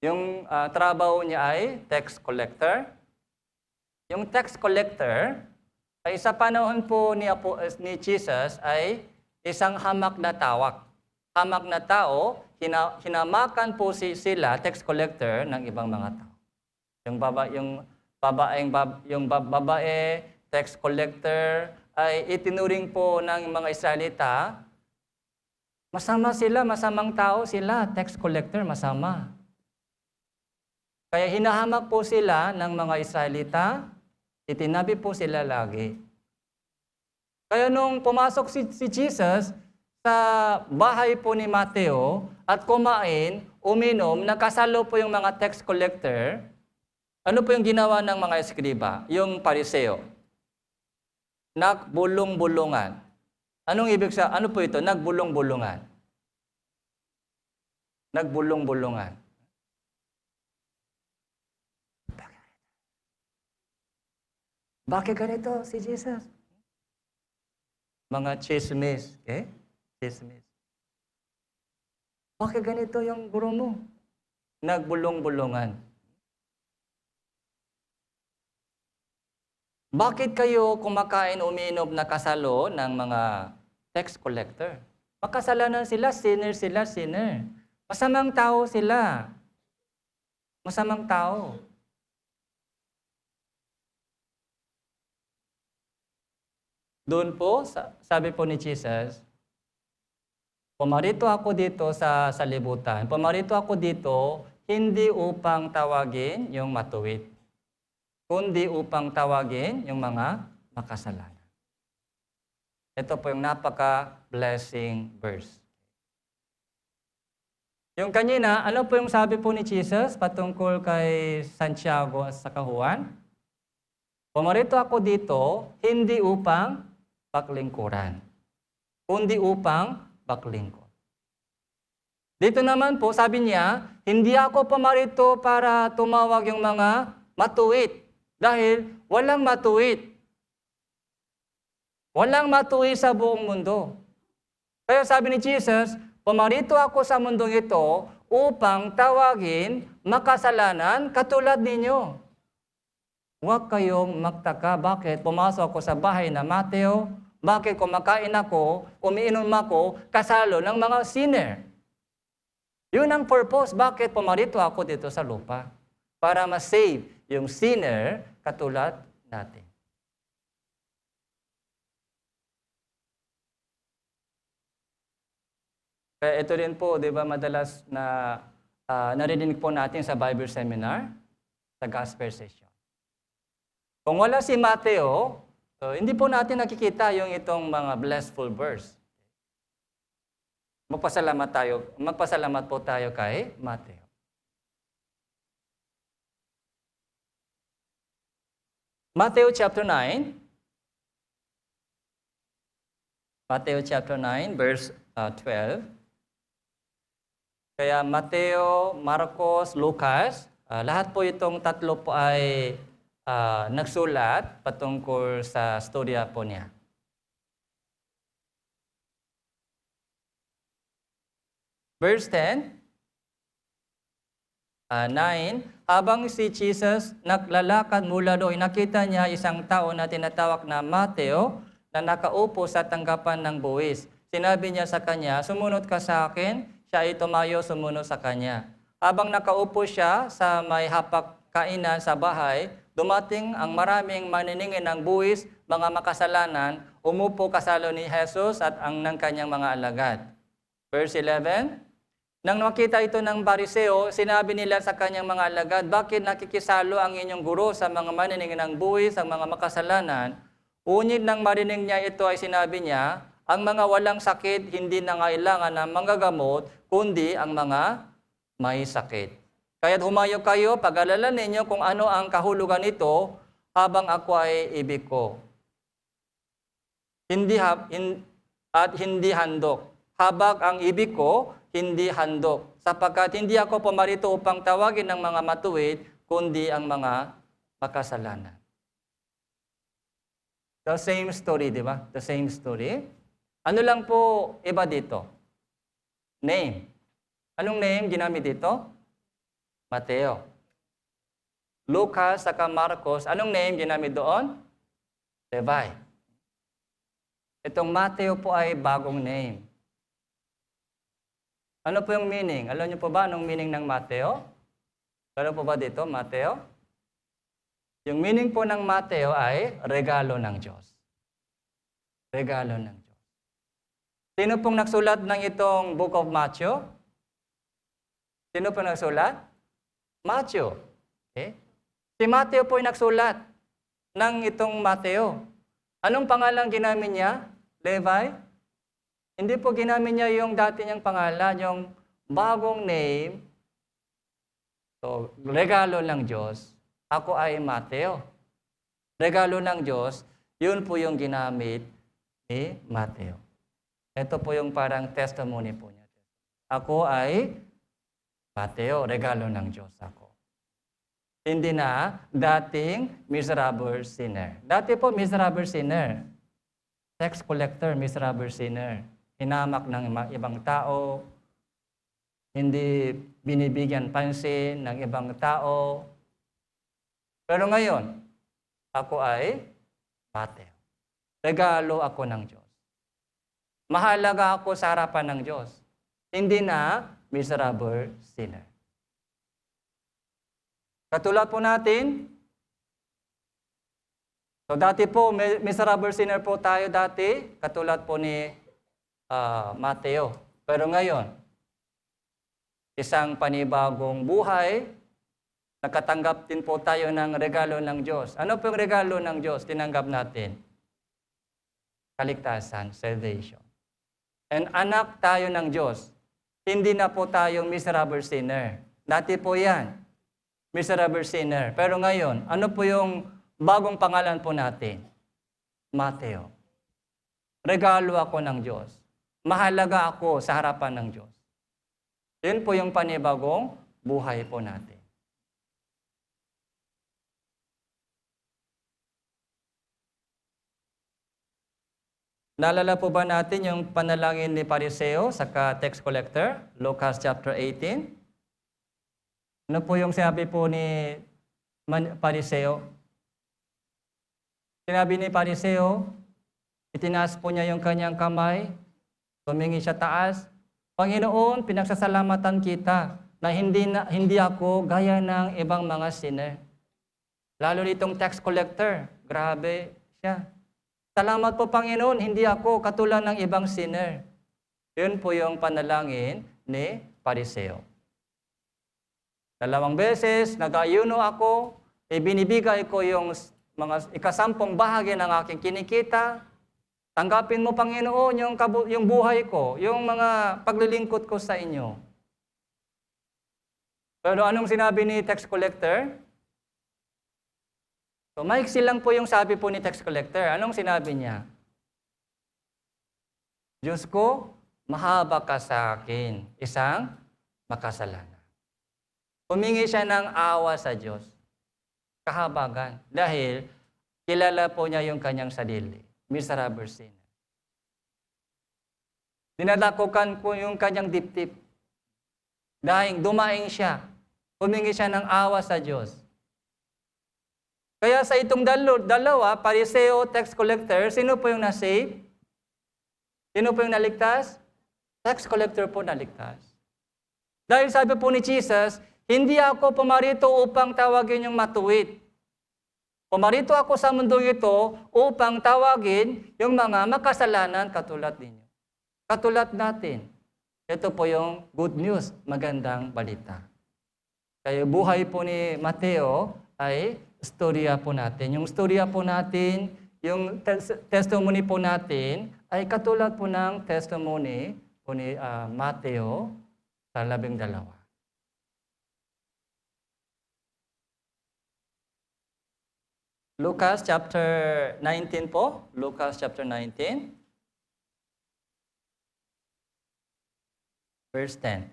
Yung trabaho niya ay tax collector. Yung tax collector ay sa panahon po ni Jesus ay isang hamak na tawak. Hamak na tao, hinamakan po sila, tax collector, ng ibang mga tao. Yung babae, tax collector, ay itinuring po ng mga Israelita, masama sila, masamang tao sila, tax collector, masama. Kaya hinahamak po sila ng mga Israelita, itinabi po sila lagi. Kaya nung pumasok si Jesus sa bahay po ni Mateo at kumain, uminom, nakasalo po yung mga tax collector, ano po yung ginawa ng mga eskriba? Yung Pariseo. Nagbulong-bulungan. Ano po ito? Nagbulong-bulungan. Nagbulong-bulungan. Bakit ganito si Jesus? Mga chismis. Chismis. Bakit ganito yung guro mo? Nagbulong-bulungan. Bakit kayo kumakain, umiinom na kasalo ng mga tax collector? Makasalanan sila, sinner. Masamang tao sila. Masamang tao. Doon po, sabi po ni Jesus, pumarito ako dito sa libutan. Pumarito ako dito hindi upang tawagin yung matuwid, kundi upang tawagin yung mga makasalanan. Ito po yung napaka-blessing verse. Yung kanina, ano po yung sabi po ni Jesus patungkol kay Santiago at saka Juan? Pumarito ako dito hindi upang paglingkuran, kundi upang paglingkod. Dito naman po, sabi niya, hindi ako pumarito para tumawag yung mga matuwid. Dahil walang matuwid. Walang matuwid sa buong mundo. Kaya sabi ni Jesus, pumarito ako sa mundong ito upang tawagin makasalanan katulad ninyo. Huwag kayong magtaka, bakit pumasok ako sa bahay na Mateo, bakit kumakain ako, umiinom ako, kasalo ng mga sinner. Yun ang purpose, bakit pumarito ako dito sa lupa. Para ma-save yung sinner katulad natin. Kaya ito rin po, di ba, madalas na narinig po natin sa Bible seminar, sa gospel session. Kung wala si Mateo, so hindi po natin nakikita yung itong mga blessful verse. Magpasalamat po tayo kay Mateo. Matthew chapter 9. Matthew chapter 9, verse 12. Kaya Mateo, Marcos, Lucas, lahat po itong tatlo po ay nagsulat patungkol sa storya po niya. Verse 10, 9, habang si Jesus naglalakad mula doon, nakita niya isang tao na tinatawag na Mateo na nakaupo sa tanggapan ng buwis. Sinabi niya sa kanya, sumunod ka sa akin. Siya ay tumayo, sumunod sa kanya. Habang nakaupo siya sa may hapak kainan sa bahay, dumating ang maraming maniningin ng buwis, mga makasalanan, umupo kasalo ni Jesus at ang ng kanyang mga alagad. Verse 11, nang nakita ito ng Bariseo, sinabi nila sa kanyang mga alagad, bakit nakikisalo ang inyong guro sa mga maniningin ng buwis, ang mga makasalanan? Unit nang marinig niya ito ay sinabi niya, ang mga walang sakit hindi nangailangan ng manggagamot, kundi ang mga may sakit. Kaya't humayo kayo, pag-alalan ninyo kung ano ang kahulugan nito habang ako ay ibig ko. Hindi handok. Habang ang ibig ko, hindi handok. Sapagkat hindi ako pumarito upang tawagin ng mga matuwid, kundi ang mga makasalanan. The same story, di ba? The same story. Ano lang po iba dito? Name. Anong name ginamit dito? Mateo. Lucas saka Marcos, anong name ginamit doon? Levi. Itong Mateo po ay bagong name. Ano po yung meaning? Alam niyo po ba anong meaning ng Mateo? Alam po ba dito, Mateo? Yung meaning po ng Mateo ay regalo ng Diyos. Regalo ng Diyos. Sino pong nagsulat ng itong Book of Matthew? Sino pong nagsulat? Matthew. Okay? Si Matthew po ay nagsulat ng itong Mateo. Anong pangalan ginamit niya? Levi? Hindi po ginamit niya yung dati niyang pangalan, yung bagong name. So, regalo ng Diyos. Ako ay Mateo. Regalo ng Diyos, yun po yung ginamit ni Mateo. Ito po yung parang testimony po niya. Ako ay Mateo, regalo ng Diyos ako. Hindi na dating miserable sinner. Dati po miserable sinner. Tax collector, miserable sinner. Hinamak ng ibang tao. Hindi binibigyan pansin ng ibang tao. Pero ngayon, ako ay Mateo. Regalo ako ng Diyos. Mahalaga ako sa harapan ng Diyos. Hindi na miserable sinner. Katulad po natin, so dati po, miserable sinner po tayo dati, katulad po ni Mateo. Pero ngayon, isang panibagong buhay, nakatanggap din po tayo ng regalo ng Diyos. Ano po yung regalo ng Diyos tinanggap natin? Kaligtasan, salvation. And anak tayo ng Diyos. Hindi na po tayong miserable sinner. Dati po yan, miserable sinner. Pero ngayon, ano po yung bagong pangalan po natin? Mateo. Regalo ako ng Diyos. Mahalaga ako sa harapan ng Diyos. Yun po yung panibagong buhay po natin. Naalala po ba natin yung panalangin ni Pariseo sa tax collector? Lucas chapter 18. Ano po yung sinabi po ni Pariseo? Sinabi ni Pariseo, itinaas po niya yung kanyang kamay, tumingin siya taas. Panginoon, pinagsasalamatan kita na hindi ako gaya ng ibang mga sinner. Lalo nitong tax collector, grabe siya. Salamat po Panginoon, hindi ako katulad ng ibang sinner. Yun po yung panalangin ni Pariseo. 2 beses, nag-ayuno ako, ibinibigay ko yung mga 10 bahagi ng aking kinikita. Tanggapin mo, Panginoon, yung buhay ko, yung mga paglilingkod ko sa inyo. Pero anong sinabi ni tax collector? So, maiksi lang po yung sabi po ni tax collector. Anong sinabi niya? Diyos ko, mahaba ka sa akin, isang makasalanan. Humingi siya ng awa sa Diyos. Kahabagan. Dahil kilala po niya yung kanyang sarili. Miserable sinner. Dinadakukan ko yung kanyang dibdib. Dahil dumaing siya. Humingi siya ng awa sa Diyos. Kaya sa itong dalawa, Pariseo, tax collector, sino po yung na-save? Sino po yung naligtas? Tax collector po naligtas. Dahil sabi po ni Jesus, hindi ako pumarito upang tawagin yung matuwid. Pumarito ako sa mundong ito upang tawagin yung mga makasalanan katulad ninyo. Katulad natin. Ito po yung good news, magandang balita. Kaya buhay po ni Mateo ay istorya po natin. Yung istorya po natin, yung testimony po natin ay katulad po ng testimony po ni Mateo sa 12. Lucas chapter 19 po. Lucas chapter 19. Verse 10.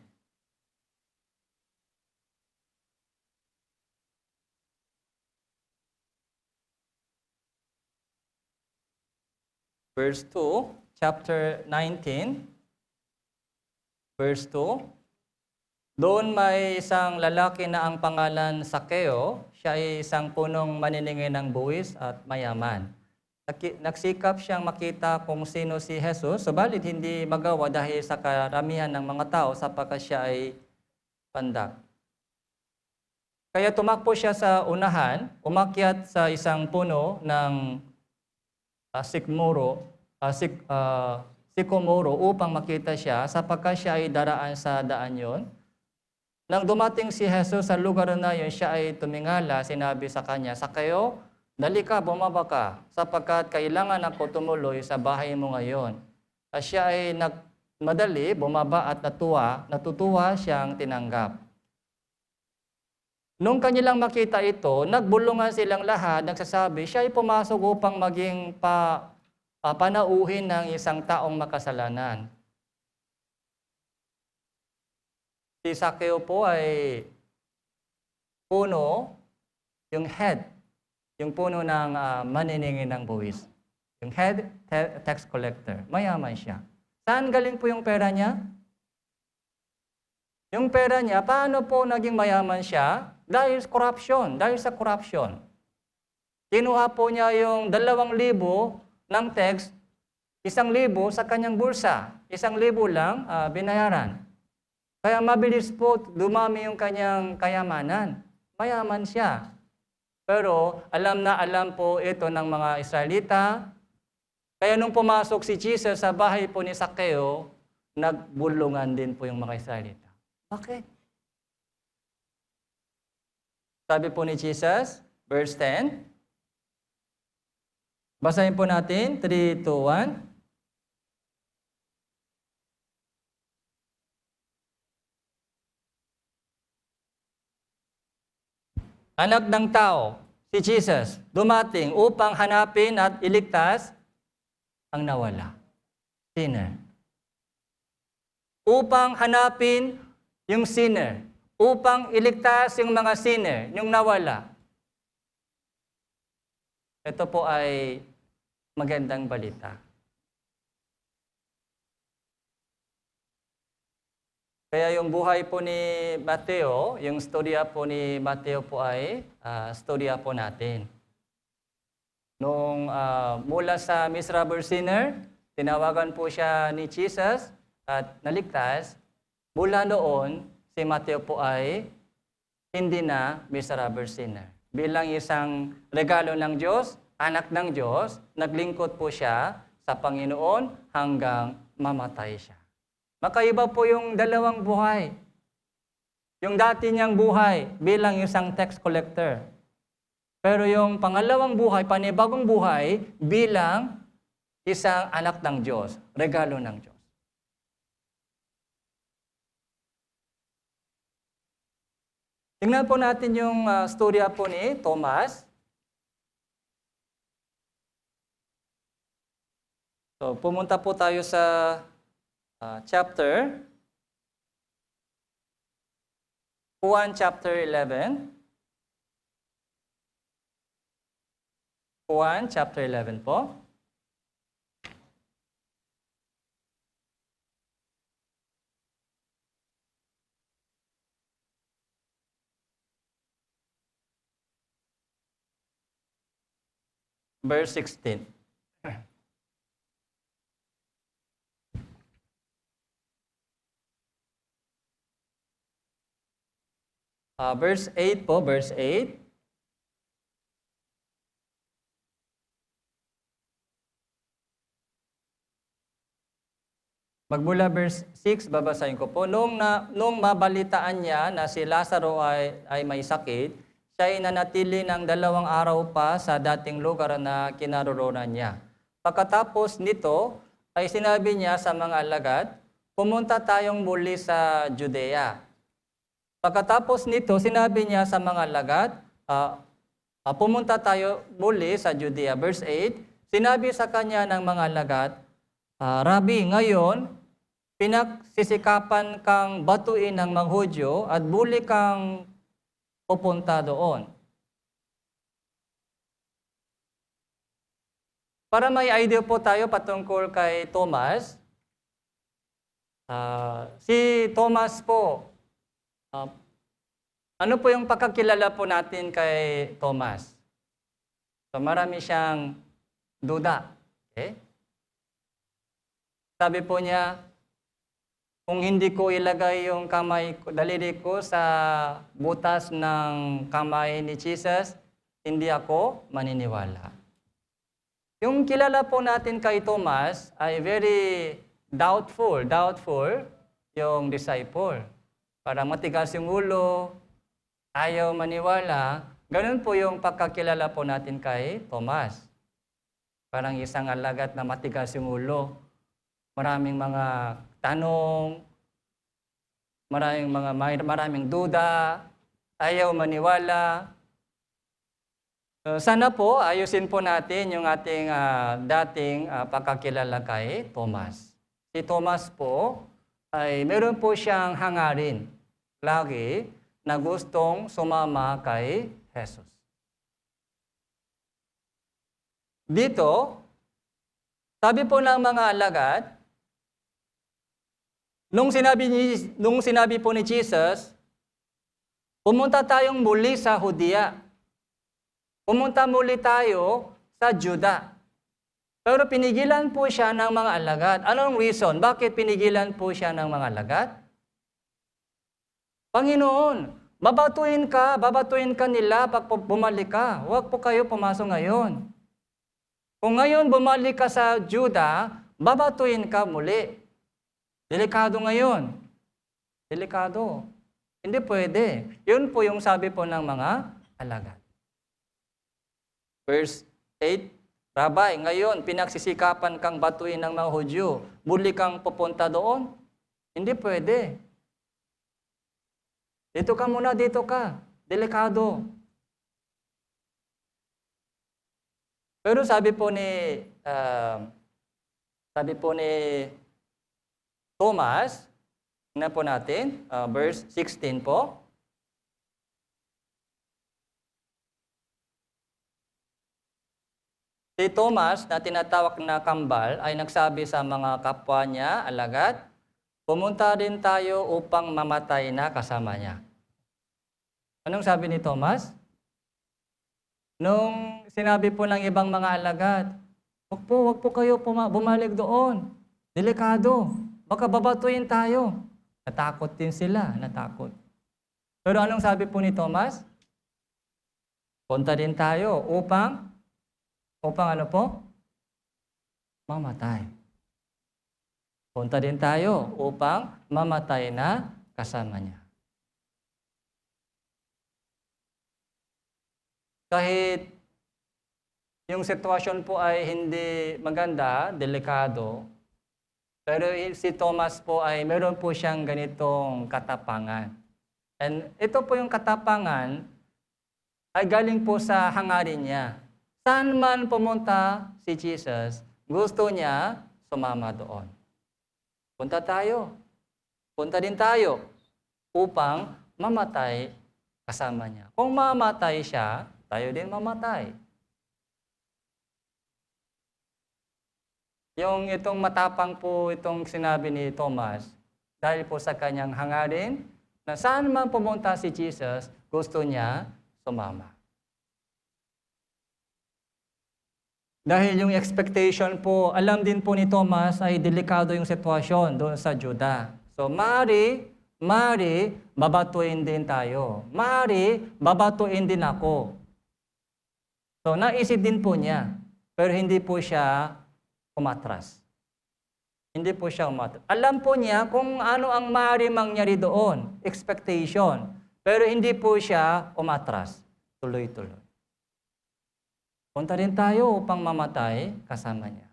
Verse 2, chapter 19, verse 2. Doon may isang lalaki na ang pangalan Sakeo. Siya ay isang punong maniningil ng buwis at mayaman. Nagsikap siyang makita kung sino si Jesus, subalit hindi magawa dahil sa karamihan ng mga tao sapagkat siya ay pandak. Kaya tumakbo siya sa unahan, umakyat sa isang puno ng sikomoro upang makita siya sapagkat siya ay daraan sa daan yon. Nang dumating si Jesus sa lugar na yun, siya ay tumingala, sinabi sa kanya, Sakeo, dali ka, bumaba ka, sapagkat kailangan ako tumuloy sa bahay mo ngayon. At siya ay madali, bumaba at natutuwa siyang tinanggap. Nung kanilang makita ito, nagbulungan silang lahat, nagsasabi, siya ay pumasok upang maging panauhin ng isang taong makasalanan. Si Sakeo po ay puno, yung head, yung puno ng maniningil ng buwis. Yung head tax collector. Mayaman siya. Saan galing po yung pera niya? Yung pera niya, paano po naging mayaman siya? Dahil sa corruption. Kinuha po niya yung 2,000 ng tax, 1,000 sa kanyang bulsa. 1,000 lang binayaran. Kaya mabilis po dumami yung kanyang kayamanan. Mayaman siya. Pero alam na alam po ito ng mga Israelita. Kaya nung pumasok si Jesus sa bahay po ni Sakeo, nagbulungan din po yung mga Israelita. Bakit? Sabi po ni Jesus, verse 10. Basahin po natin, 3, 2, 1. Anak ng tao, si Jesus, dumating upang hanapin at iligtas ang nawala. Sinner. Upang hanapin yung sinner. Upang iligtas yung mga sinner, yung nawala. Ito po ay magandang balita. Kaya yung buhay po ni Mateo, yung storya po ni Mateo po ay storya po natin. Nung mula sa miserable sinner, tinawagan po siya ni Jesus at naligtas. Mula noon, si Mateo po ay hindi na miserable sinner. Bilang isang regalo ng Diyos, anak ng Diyos, naglingkod po siya sa Panginoon hanggang mamatay siya. Makaiba po yung dalawang buhay. yung dati niyang buhay bilang isang tax collector. Pero yung pangalawang buhay, panibagong buhay, bilang isang anak ng Diyos, regalo ng Diyos. Tingnan po natin yung storya po ni Thomas. So, pumunta po tayo sa chapter 1, chapter 11. 1, chapter 11 po. Verse 16. Verse 8 po, verse 8. Magmula verse 6, babasahin ko po. Nung mabalitaan niya na si Lazaro ay may sakit, siya ay nanatili ng 2 araw pa sa dating lugar na kinaroroonan niya. Pagkatapos nito, ay sinabi niya sa mga alagad, pumunta tayong muli sa Judea. Pagkatapos nito, sinabi niya sa mga alagad, pumunta tayo muli sa Judea. Verse 8, sinabi sa kanya ng mga alagad, Rabi, ngayon, pinagsisikapan kang batuin ng mga Hudyo at muli kang pupunta doon. Para may idea po tayo patungkol kay Thomas, si Thomas po, ano po yung pagkakilala po natin kay Thomas? So marami siyang duda. Okay? Sabi po niya, kung hindi ko ilagay yung daliri ko sa butas ng kamay ni Jesus, hindi ako maniniwala. Yung kilala po natin kay Thomas ay very doubtful yung disciple. Parang matigas yung ulo, ayaw maniwala. Ganun po yung pagkakilala po natin kay Thomas. Parang isang alagad na matigas yung ulo. Maraming mga tanong, maraming duda, ayaw maniwala. Sana po ayusin po natin yung ating dating pagkakilala kay Thomas. Si Thomas po ay meron po siyang hangarin lagi na gustong sumama kay Jesus. Dito, sabi po ng mga alagad, Nung sinabi po ni Jesus, pumunta tayong muli sa Judea. Pumunta muli tayo sa Juda. Pero pinigilan po siya ng mga alagad. Anong reason? Bakit pinigilan po siya ng mga alagad? Panginoon, babatuin ka nila pag bumalik ka. Huwag po kayo pumasok ngayon. Kung ngayon bumalik ka sa Juda, babatuin ka muli. Delikado ngayon. Delikado. Hindi pwede. Yun po yung sabi po ng mga alagad. Verse 8, Rabbi, ngayon pinagsisikapan kang batuin ng mga Hudyo. Muli kang pupunta doon? Hindi pwede. Dito ka muna, dito ka. Delikado. Pero sabi po ni Thomas, tingnan po natin, verse 16 po. Si Thomas na tinatawag na kambal ay nagsabi sa mga kapwa niya, alagad, pumunta din tayo upang mamatay na kasama niya. Anong sabi ni Thomas? Nung sinabi po ng ibang mga alagad, wag po kayo bumalik doon. Delikado. Baka babatuin tayo. Natakot din sila, natakot. Pero anong sabi po ni Thomas? Punta din tayo upang ano po? Mamatay. Punta din tayo upang mamatay na kasama niya. kahit yung sitwasyon po ay hindi maganda, delikado, pero si Thomas po ay meron po siyang ganitong katapangan. And ito po yung katapangan ay galing po sa hangarin niya. Saan man pumunta si Jesus, gusto niya sumama doon. Punta tayo. Punta din tayo upang mamatay kasama niya. Kung mamatay siya, tayo din mamatay. Yung itong matapang po itong sinabi ni Thomas, dahil po sa kanyang hangarin, na saan man pumunta si Jesus, gusto niya sumama. Dahil yung expectation po, alam din po ni Thomas ay delikado yung sitwasyon doon sa Juda. So, maaari, babatuin din tayo. Maaari, babatuin din ako. So, naisip din po niya, pero hindi po siya umatras. Hindi po siya umatras. Alam po niya kung ano ang maaari mangyari doon, expectation. Pero hindi po siya umatras. Tuloy-tuloy. Punta rin tayo upang mamatay kasama niya.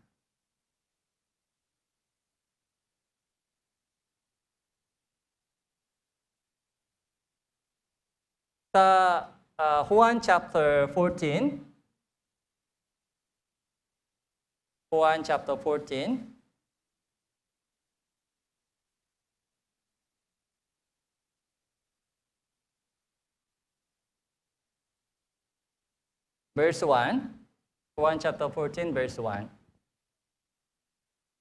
Sa Juan chapter 14, Juan chapter 14, verse 1. Juan chapter 14, verse 1.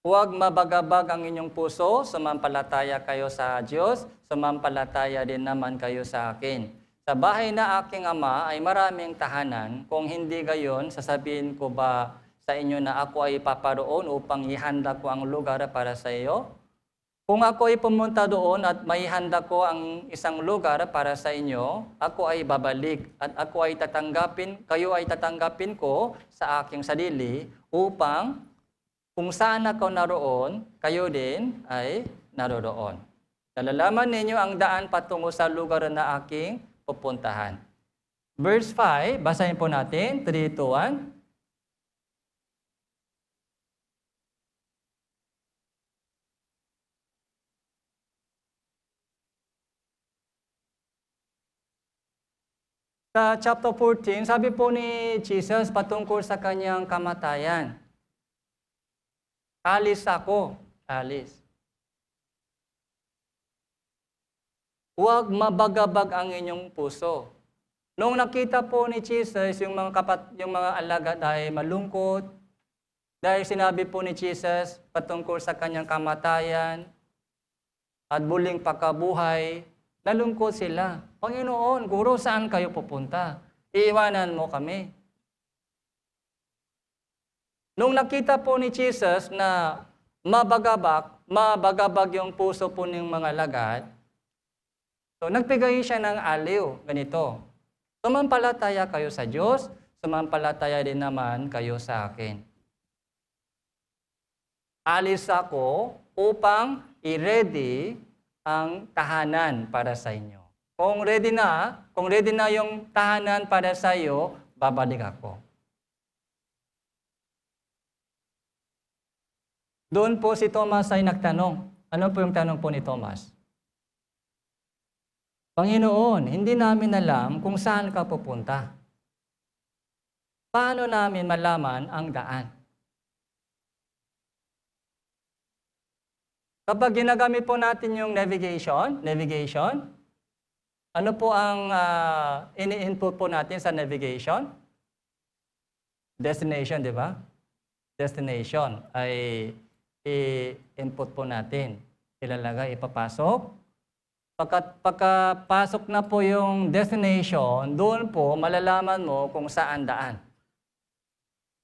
Huwag mabagabag ang inyong puso, sumampalataya kayo sa Diyos, sumampalataya din naman kayo sa akin. Sa bahay na aking ama ay maraming tahanan, kung hindi gayon, sasabihin ko ba sa inyo na ako ay paparoon upang ihanda ko ang lugar para sa iyo? Kung ako ay pumunta doon at maihanda ko ang isang lugar para sa inyo, ako ay babalik at ako ay kayo ay tatanggapin ko sa aking sarili upang kung saan ako naroon, kayo din ay naroroon. Nalalaman ninyo ang daan patungo sa lugar na aking pupuntahan. Verse 5, basahin po natin, 3, 2, 1. Sa chapter 14, sabi po ni Jesus patungkol sa kanyang kamatayan. Alis ako, alis. Huwag mabagabag ang inyong puso. Nung nakita po ni Jesus, yung mga alagad ay malungkot, dahil sinabi po ni Jesus patungkol sa kanyang kamatayan at muling pagkabuhay, nalungkot sila. Panginoon, Guro, saan kayo pupunta? Iiwanan mo kami. Nung nakita po ni Jesus na mabagabag yung puso po ng mga alagad, so nagbigay siya ng aliw, ganito. Sumampalataya kayo sa Diyos, sumampalataya din naman kayo sa akin. Alis ako upang i-ready ang tahanan para sa inyo. Kung ready na yung tahanan para sa iyo, babalik ako. Doon po si Thomas ay nagtanong. Ano po yung tanong po ni Thomas? Panginoon, hindi namin alam kung saan ka pupunta. Paano namin malaman ang daan? Kapag ginagamit po natin yung navigation, ano po ang ini-input po natin sa navigation? Destination, di ba? Destination ay i-input po natin. Ilalagay, ipapasok. Pagkapasok na po yung destination, doon po malalaman mo kung saan daan.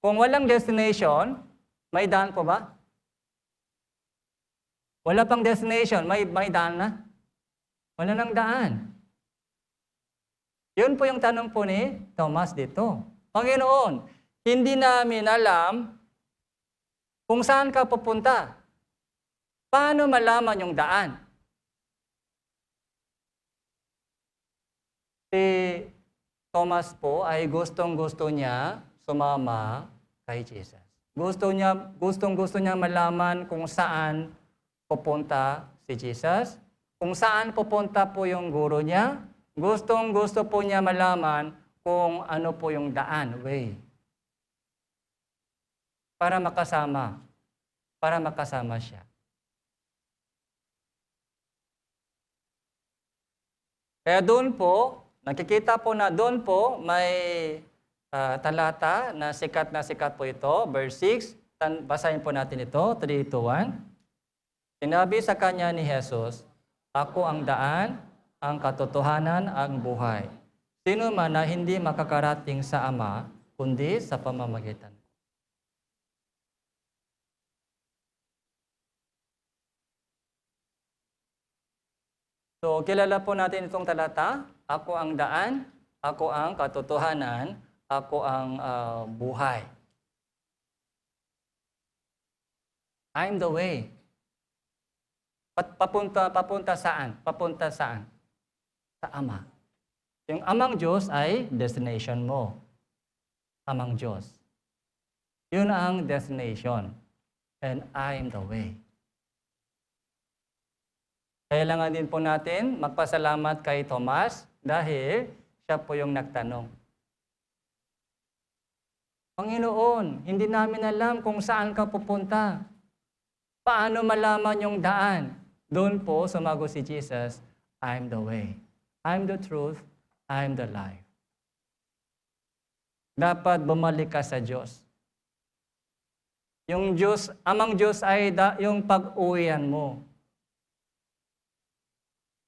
Kung walang destination, may daan po ba? Wala pang destination, may daan na? Wala nang daan. Yun po yung tanong po ni Thomas dito. Panginoon, hindi namin alam kung saan ka pupunta. Paano malaman yung daan? Si Thomas po ay gustong-gusto niya sumama kay Jesus. Gustong-gusto niya malaman kung saan pupunta si Jesus, kung saan pupunta po yung guro niya. Gustong-gusto po niya malaman kung ano po yung daan, way. Para makasama siya. Kaya doon po, nakikita po na doon po may talata na sikat po ito, verse 6. Basahin po natin ito, 3, 2, 1. Sinabi sa kanya ni Jesus, "Ako ang daan, ang katotohanan, ang buhay. Sino man na hindi makakarating sa Ama, kundi sa pamamagitan." So, kilala po natin itong talata. Ako ang daan, ako ang katotohanan, ako ang buhay. I'm the way. Papunta saan? Papunta saan? Sa Ama. Yung Amang Diyos ay destination mo. Amang Diyos. Yun ang destination. And I'm the way. Kailangan din po natin magpasalamat kay Tomas dahil siya po yung nagtanong. Panginoon, hindi namin alam kung saan ka pupunta. Paano malaman yung daan? Doon po sumagot si Jesus, I'm the way. I'm the truth. I'm the life. Dapat bumalik ka sa Diyos. Yung Diyos, Amang Diyos ay yung pag-uwian mo.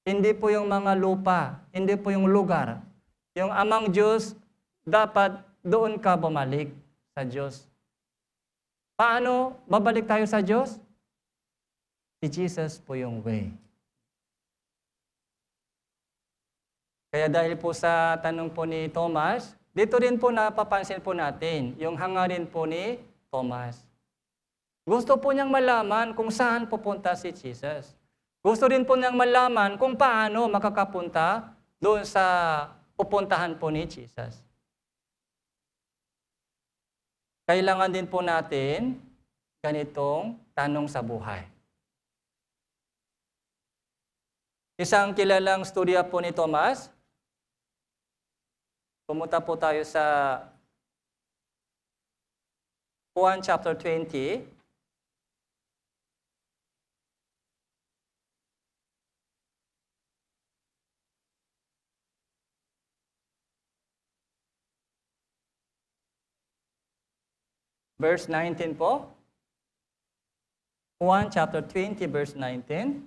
Hindi po yung mga lupa, hindi po yung lugar. Yung Amang Diyos, dapat doon ka bumalik sa Diyos. Paano babalik tayo sa Diyos? Si Jesus po yung way. Kaya dahil po sa tanong po ni Thomas, dito rin po napapansin po natin yung hangarin po ni Thomas. Gusto po niyang malaman kung saan pupunta si Jesus. Gusto rin po niyang malaman kung paano makakapunta doon sa pupuntahan po ni Jesus. Kailangan din po natin ganitong tanong sa buhay. Isang kilalang storya po ni Thomas. Pumunta po tayo sa Juan chapter 20. Verse 19 po. Juan chapter 20, verse 19.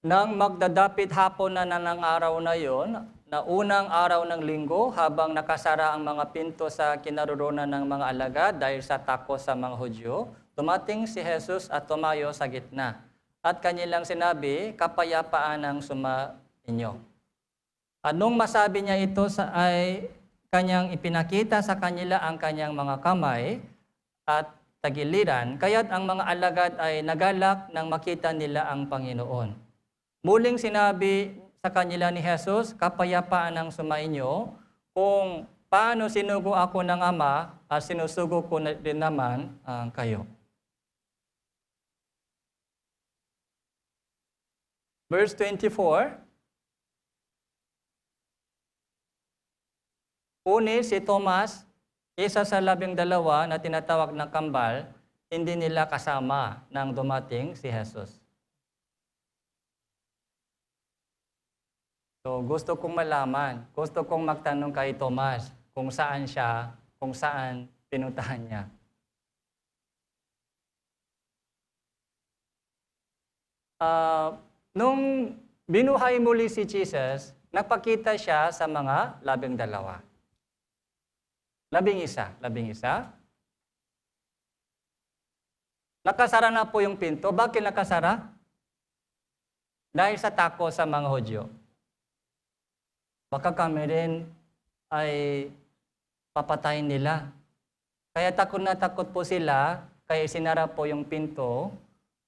Nang magdadapit hapon na ng araw na yon, na unang araw ng linggo, habang nakasara ang mga pinto sa kinaroroonan ng mga alagad dahil sa takot sa mga Hudyo, dumating si Jesus at tumayo sa gitna. At kanilang sinabi, "Kapayapaan ang sumainyo." Anong masabi niya ito ay kanyang ipinakita sa kanila ang kanyang mga kamay at tagiliran, kaya't ang mga alagad ay nagalak nang makita nila ang Panginoon. Muling sinabi sa kanila ni Jesus, "Kapayapaan ang sumainyo." Kung paano sinugo ako ng Ama, at sinusugo ko din naman kayo. Verse 24. Uni si Tomas, isa sa 12 na tinatawag na kambal, hindi nila kasama nang dumating si Jesus. So gusto kong malaman, gusto kong magtanong kay Tomas kung saan siya, kung saan pinuntahan niya. Nung binuhay muli si Jesus, nagpakita siya sa mga 12. 11. Nakasara na po yung pinto. Bakit nakasara? Dahil sa takot sa mga Hudyo. Baka kami rin ay papatayin nila. Kaya takot na takot po sila, kaya sinara po yung pinto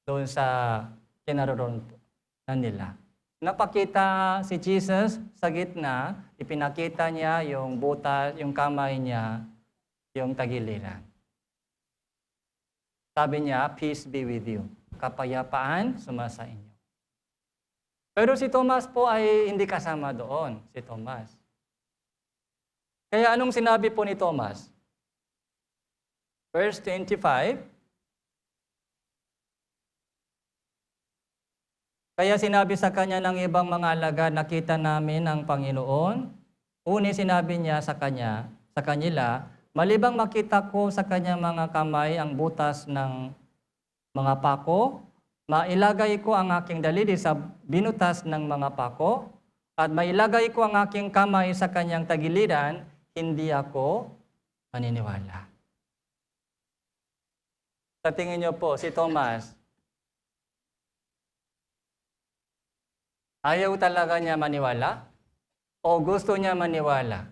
doon sa kinaroroon po. na nila. Napakita si Jesus sa gitna, ipinakita niya yung butas, yung kamay niya, yung tagiliran. Sabi niya, peace be with you. Kapayapaan sumasa inyo. Pero si Thomas po ay hindi kasama doon, si Thomas. Kaya anong sinabi po ni Thomas? Verse 25, kaya sinabi sa kanya ng ibang mga alagad, nakita namin ang Panginoon. Uni sinabi niya sa kanila, malibang makita ko sa kanya mga kamay ang butas ng mga pako, mailagay ko ang aking daliri sa binutas ng mga pako, at mailagay ko ang aking kamay sa kanyang tagiliran, hindi ako maniniwala. Sa tingin niyo po, si Thomas, ayaw talaga niya maniwala? O gusto niya maniwala?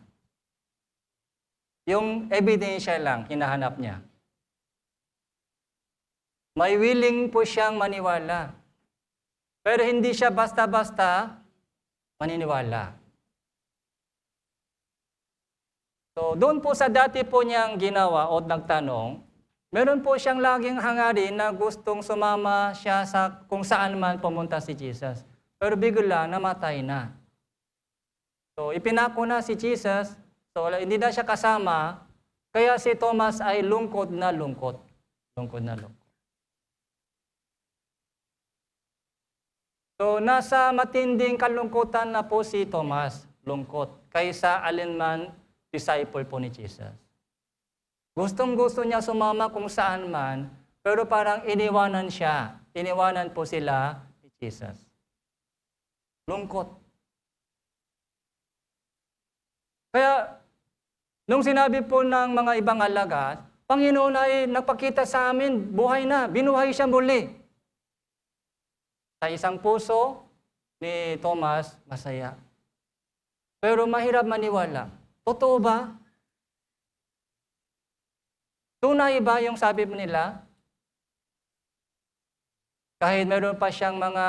Yung ebidensya lang, hinahanap niya. May willing po siyang maniwala. Pero hindi siya basta-basta maniniwala. So, doon po sa dati po niyang ginawa o nagtanong, meron po siyang laging hangarin na gustong sumama siya sa kung saan man pumunta si Jesus. Pero bigla namatay na. So, ipinako na si Jesus, so hindi na siya kasama, kaya si Thomas ay lungkot na lungkot. Lungkot na lungkot. So, nasa matinding kalungkutan na po si Thomas, lungkot, kaysa alinman disciple po ni Jesus. Gustong-gusto niya sumama kung saan man, pero parang iniwanan siya. Iniwanan po sila ni Jesus. Lungkot. Kaya, nung sinabi po ng mga ibang alagad, Panginoon ay nagpakita sa amin, buhay na, binuhay siya muli. Sa isang puso ni Thomas, masaya. Pero mahirap maniwala. Totoo ba? Tunay ba yung sabi nila? Kahit meron pa siyang mga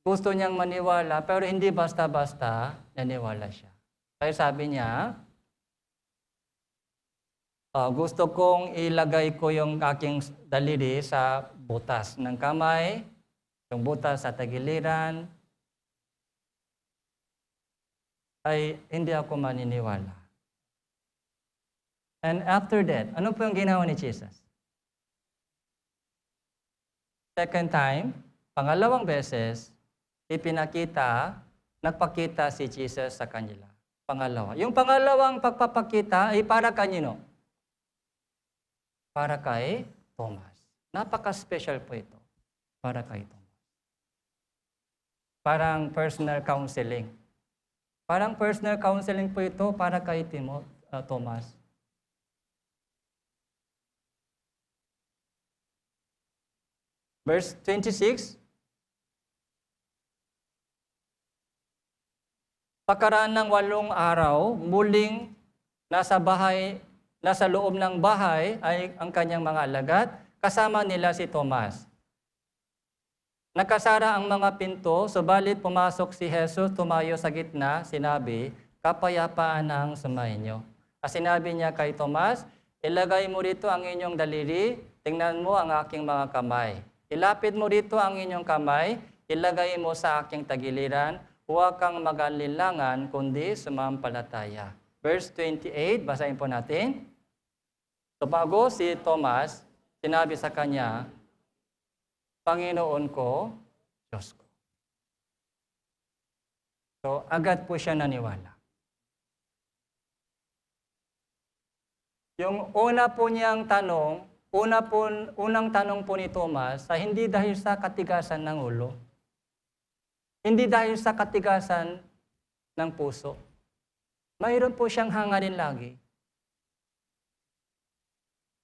gusto niyang maniwala, pero hindi basta-basta naniwala siya. Kaya sabi niya, gusto kong ilagay ko yung aking daliri sa butas ng kamay, yung butas sa tagiliran, ay hindi ako maniniwala. And after that, ano po yung ginawa ni Jesus? Second time, pangalawang beses, nagpakita si Jesus sa kanila. Pangalawa. Yung pangalawang pagpapakita ay para kanino? Para kay Thomas. Napaka-special po ito. Para kay Thomas. Parang personal counseling. Parang personal counseling po ito para kay Thomas. Verse 26, pagkaraan ng 8 araw, muling nasa loob ng bahay ay ang kanyang mga alagad, kasama nila si Thomas. Nakasara ang mga pinto, subalit pumasok si Jesus, tumayo sa gitna, sinabi, kapayapaan ang sumainyo. At sinabi niya kay Thomas, ilagay mo rito ang inyong daliri, tingnan mo ang aking mga kamay. Ilapit mo rito ang inyong kamay, ilagay mo sa aking tagiliran, huwag kang mag-alinlangan, kundi sumampalataya. Verse 28, basahin po natin. Tumago si Thomas, sinabi sa kanya, Panginoon ko, Diyos ko. So, agad po siya naniwala. Yung una po niyang tanong, unang tanong po ni Thomas, ay hindi dahil sa katigasan ng ulo. Hindi dahil sa katigasan ng puso. Mayroon po siyang hangarin lagi.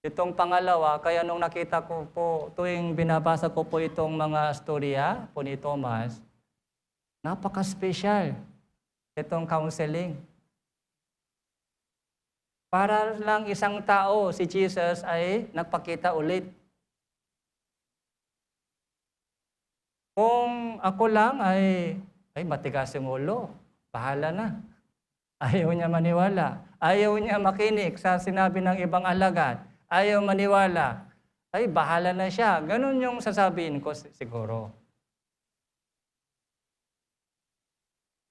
Itong pangalawa, kaya nung nakita ko po, tuwing binabasa ko po itong mga storya po ni Thomas, napaka-special itong counseling. Para lang isang tao, si Jesus ay nagpakita ulit. Kung ako lang ay matigas yung ulo, bahala na. Ayaw niya maniwala. Ayaw niya makinig sa sinabi ng ibang alagad. Ayaw maniwala. Ay, bahala na siya. Ganun yung sasabihin ko siguro.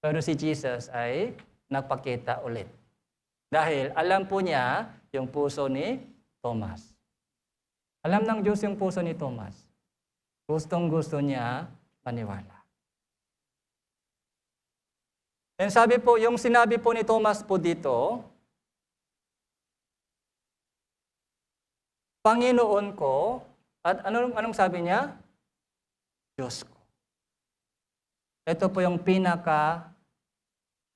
Pero si Jesus ay nagpakita ulit. Dahil alam po niya yung puso ni Thomas. Alam ng Diyos yung puso ni Thomas. Gustong-gusto niya maniwala. And sabi po, yung sinabi po ni Thomas po dito, Panginoon ko, at anong sabi niya? Diyos ko. Ito po yung pinaka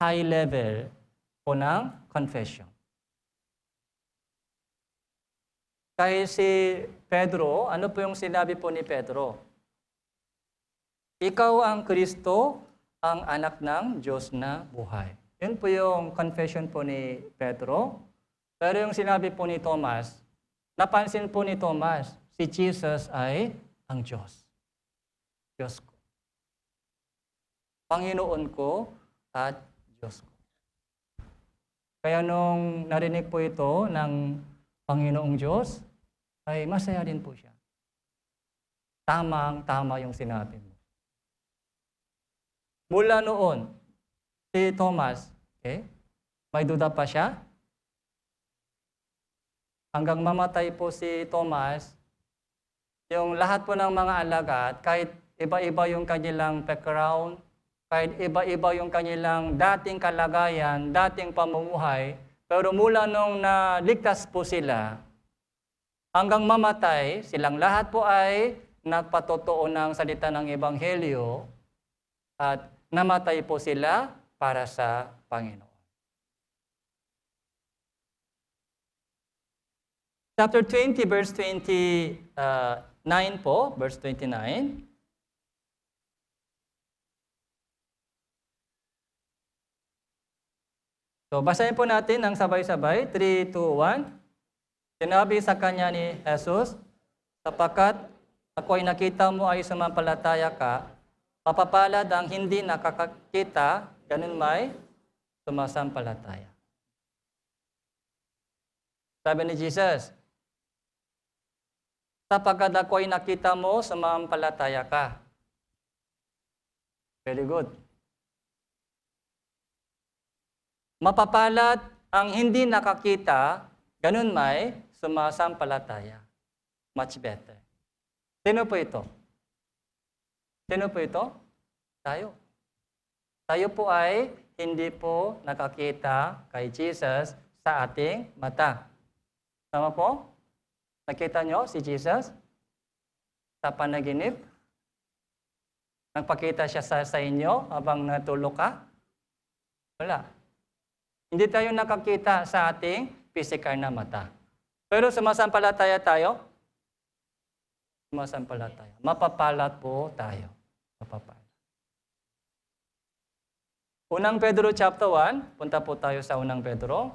high level po ng confession. Kahit si Pedro, ano po yung sinabi po ni Pedro? Ikaw ang Kristo, ang anak ng Diyos na buhay. Yun po yung confession po ni Pedro. Pero yung sinabi po ni Thomas, napansin po ni Thomas, si Jesus ay ang Diyos. Diyos ko. Panginoon ko at Diyos ko. Kaya nung narinig po ito ng Panginoong Diyos, ay masaya din po siya. Tamang-tama yung sinabi mo. Mula noon, si Thomas, may duda pa siya. Hanggang mamatay po si Thomas, yung lahat po ng mga alagad, kahit iba-iba yung kanilang background, kahit iba-iba yung kanilang dating kalagayan, dating pamumuhay, pero mula nung naligtas po sila, hanggang mamatay, silang lahat po ay nagpatotoo ng salita ng Ebanghelyo at namatay po sila para sa Panginoon. Chapter 20, verse 29 po, verse 29. So, basahin po natin ng sabay-sabay. 3, 2, 1. Sinabi sa kanya ni Jesus, sapagkat ako'y nakita mo ay sumampalataya ka, mapapalad ang hindi nakakakita, ganun may sumasampalataya. Sabi ni Jesus, sapagkat ako'y nakita mo, sumampalataya ka. Very good. Mapapalad ang hindi nakakita, ganun may sumasampalataya. Much better. Sino po ito? Sino po ito? Tayo. Tayo po ay hindi po nakakita kay Jesus sa ating mata. Tama po? Nakita nyo si Jesus sa panaginip? Nagpakita siya sa inyo habang natulog ka? Wala. Hindi tayo nakakita sa ating physical na mata. Pero sumasampalataya tayo? Sumasampalataya. Mapapalat po tayo. Mapapalat. Unang Pedro chapter 1. Punta po tayo sa Unang Pedro.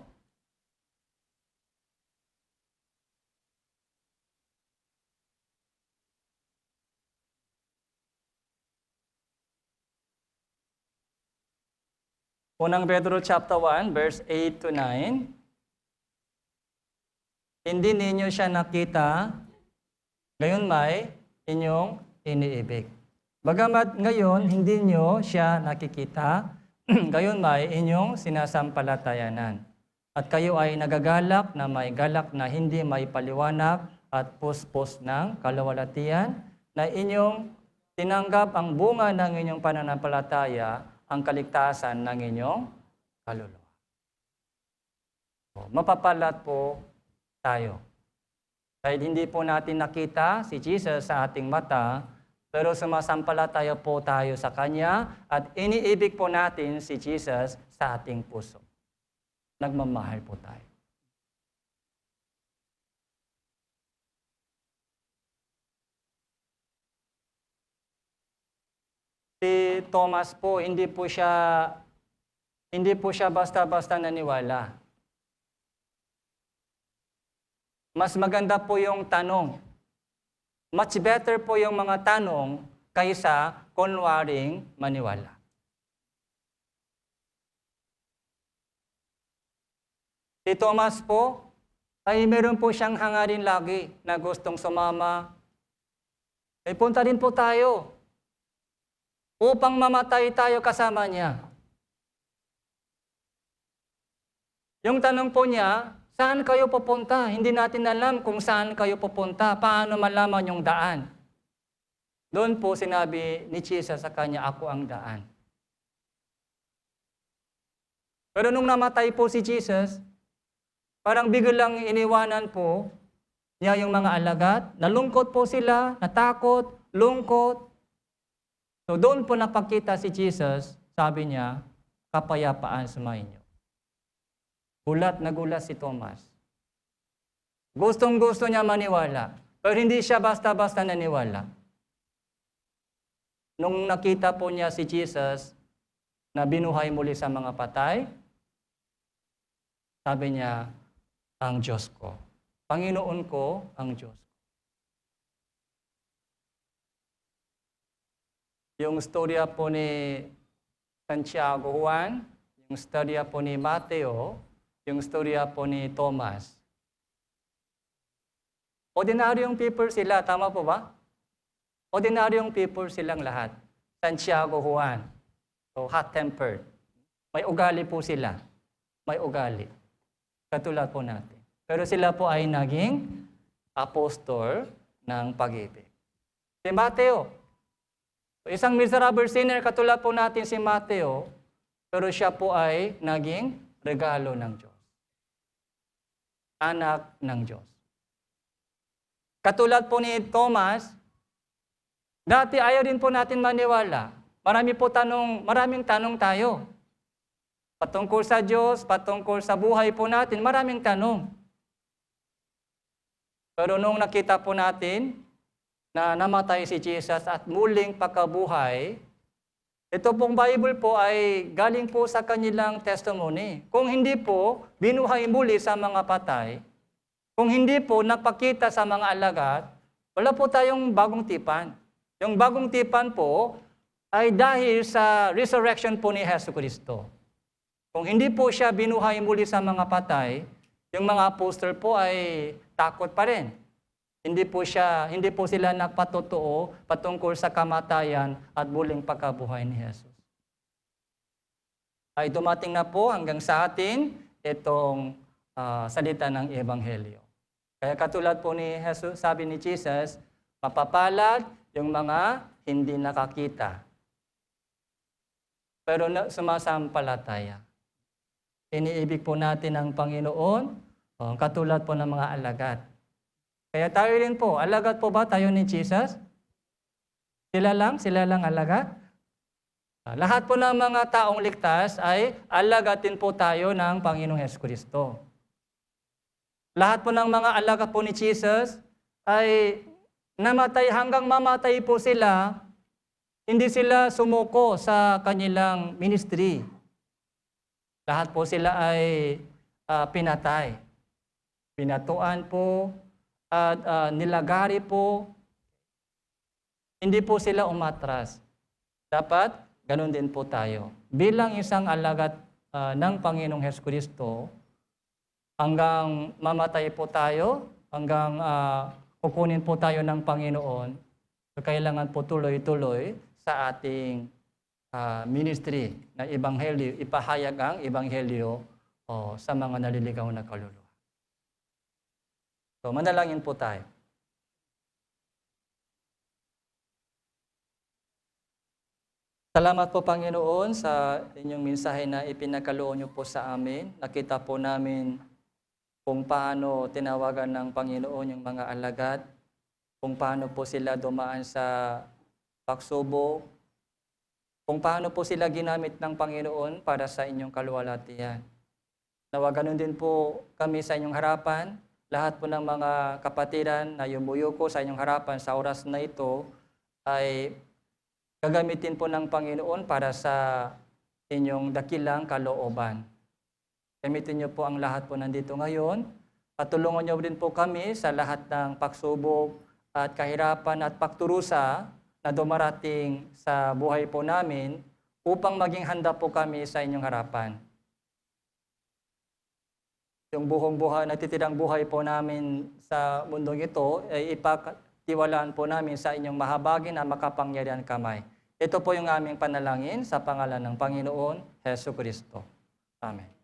Unang Pedro chapter 1, verse 8 to 9. Hindi ninyo siya nakita, gayon may inyong iniibig. Bagamat ngayon hindi nyo siya nakikita, gayon may inyong sinasampalatayanan. At kayo ay nagagalak na may galak na hindi may paliwanag at puspos ng kalawalatian, na inyong tinanggap ang bunga ng inyong pananampalataya, ang kaligtasan ng inyong kaluluwa. Mapapalat po tayo. Dahil hindi po natin nakita si Jesus sa ating mata, pero sumasampalataya po tayo sa Kanya at iniibig po natin si Jesus sa ating puso. Nagmamahal po tayo. Si Thomas po, hindi po siya basta-basta naniwala. Mas maganda po yung tanong. Much better po yung mga tanong kaysa kunwaring maniwala. Si Thomas po, ay meron po siyang hangarin lagi na gustong sumama. Ay punta rin po tayo upang mamatay tayo kasama niya. Yung tanong po niya, saan kayo pupunta? Hindi natin alam kung saan kayo pupunta. Paano malaman yung daan? Doon po sinabi ni Jesus sa kanya, ako ang daan. Pero nung namatay po si Jesus, parang biglang iniwanan po niya yung mga alagad. Nalungkot po sila, natakot, lungkot. So doon po napakita si Jesus, sabi niya, kapayapaan sumainyo. Gulat na gulat si Thomas. Gustong-gusto niya maniwala, pero hindi siya basta-basta naniwala. Nung nakita po niya si Jesus na binuhay muli sa mga patay, sabi niya, ang Diyos ko. Panginoon ko, ang Diyos ko. Yung storya po ni Santiago Juan, yung storya po ni Mateo, yung storya po ni Thomas. Ordinaryong people sila, tama po ba? Ordinaryong people silang lahat. Santiago Juan, so hot-tempered. May ugali po sila. May ugali. Katulad po natin. Pero sila po ay naging apostol ng pag-ibig. Si Mateo, isang miserable sinner, katulad po natin si Mateo, pero siya po ay naging regalo ng Diyos. Anak ng Diyos. Katulad po ni Thomas, dati ayaw din po natin maniwala. Maraming tanong tayo. Patungkol sa Diyos, patungkol sa buhay po natin, maraming tanong. Pero nung nakita po natin na namatay si Jesus at muling pagkabuhay, ito pong Bible po ay galing po sa kanilang testimony. Kung hindi po, binuhay muli sa mga patay. Kung hindi po, napakita sa mga alagad, wala po tayong bagong tipan. Yung bagong tipan po ay dahil sa resurrection po ni Jesucristo. Kung hindi po siya binuhay muli sa mga patay, yung mga apostol po ay takot pa rin. Hindi po sila nagpatotoo patungkol sa kamatayan at muling pagkabuhay ni Jesus. Ay dumating na po hanggang sa atin itong salita ng Ebanghelyo. Kaya katulad po ni Jesus, sabi ni Jesus, mapapalad yung mga hindi nakakita, pero sumasampalataya. Iniibig po natin ang Panginoon, katulad po ng mga alagad. Kaya tayo rin po, alagad po ba tayo ni Jesus? Sila lang alagad? Lahat po ng mga taong ligtas ay alagad din po tayo ng Panginoong Jesucristo. Lahat po ng mga alagad po ni Jesus ay namatay hanggang mamatay po sila, hindi sila sumuko sa kanilang ministry. Lahat po sila ay pinatay. Pinatuan po, at nilagari po, hindi po sila umatras. Dapat, ganun din po tayo. Bilang isang alagad ng Panginoong Jesucristo, hanggang mamatay po tayo, hanggang kukunin po tayo ng Panginoon, kailangan po tuloy-tuloy sa ating ministry na Ebanghelyo, ipahayag ang Ebanghelyo sa mga naliligaw na kaluluwa. So, manalangin po tayo. Salamat po, Panginoon, sa inyong mensahe na ipinagkaloob niyo po sa amin. Nakita po namin kung paano tinawagan ng Panginoon yung mga alagad, kung paano po sila dumaan sa pagsubok, kung paano po sila ginamit ng Panginoon para sa inyong kaluwalhatian. Nawa ganun din po kami sa inyong harapan, lahat po ng mga kapatiran na yumuyuko sa inyong harapan sa oras na ito ay gagamitin po ng Panginoon para sa inyong dakilang kalooban. Gamitin niyo po ang lahat po nandito ngayon. Patulungan niyo din po kami sa lahat ng pagsubok at kahirapan at pagturusa na dumarating sa buhay po namin upang maging handa po kami sa inyong harapan. Yung buong buhay, natitirang buhay po namin sa mundong ito ay ipagtiwalaan po namin sa inyong mahabagin na makapangyarihan kamay. Ito po yung aming panalangin sa pangalan ng Panginoon Hesus Kristo. Amen.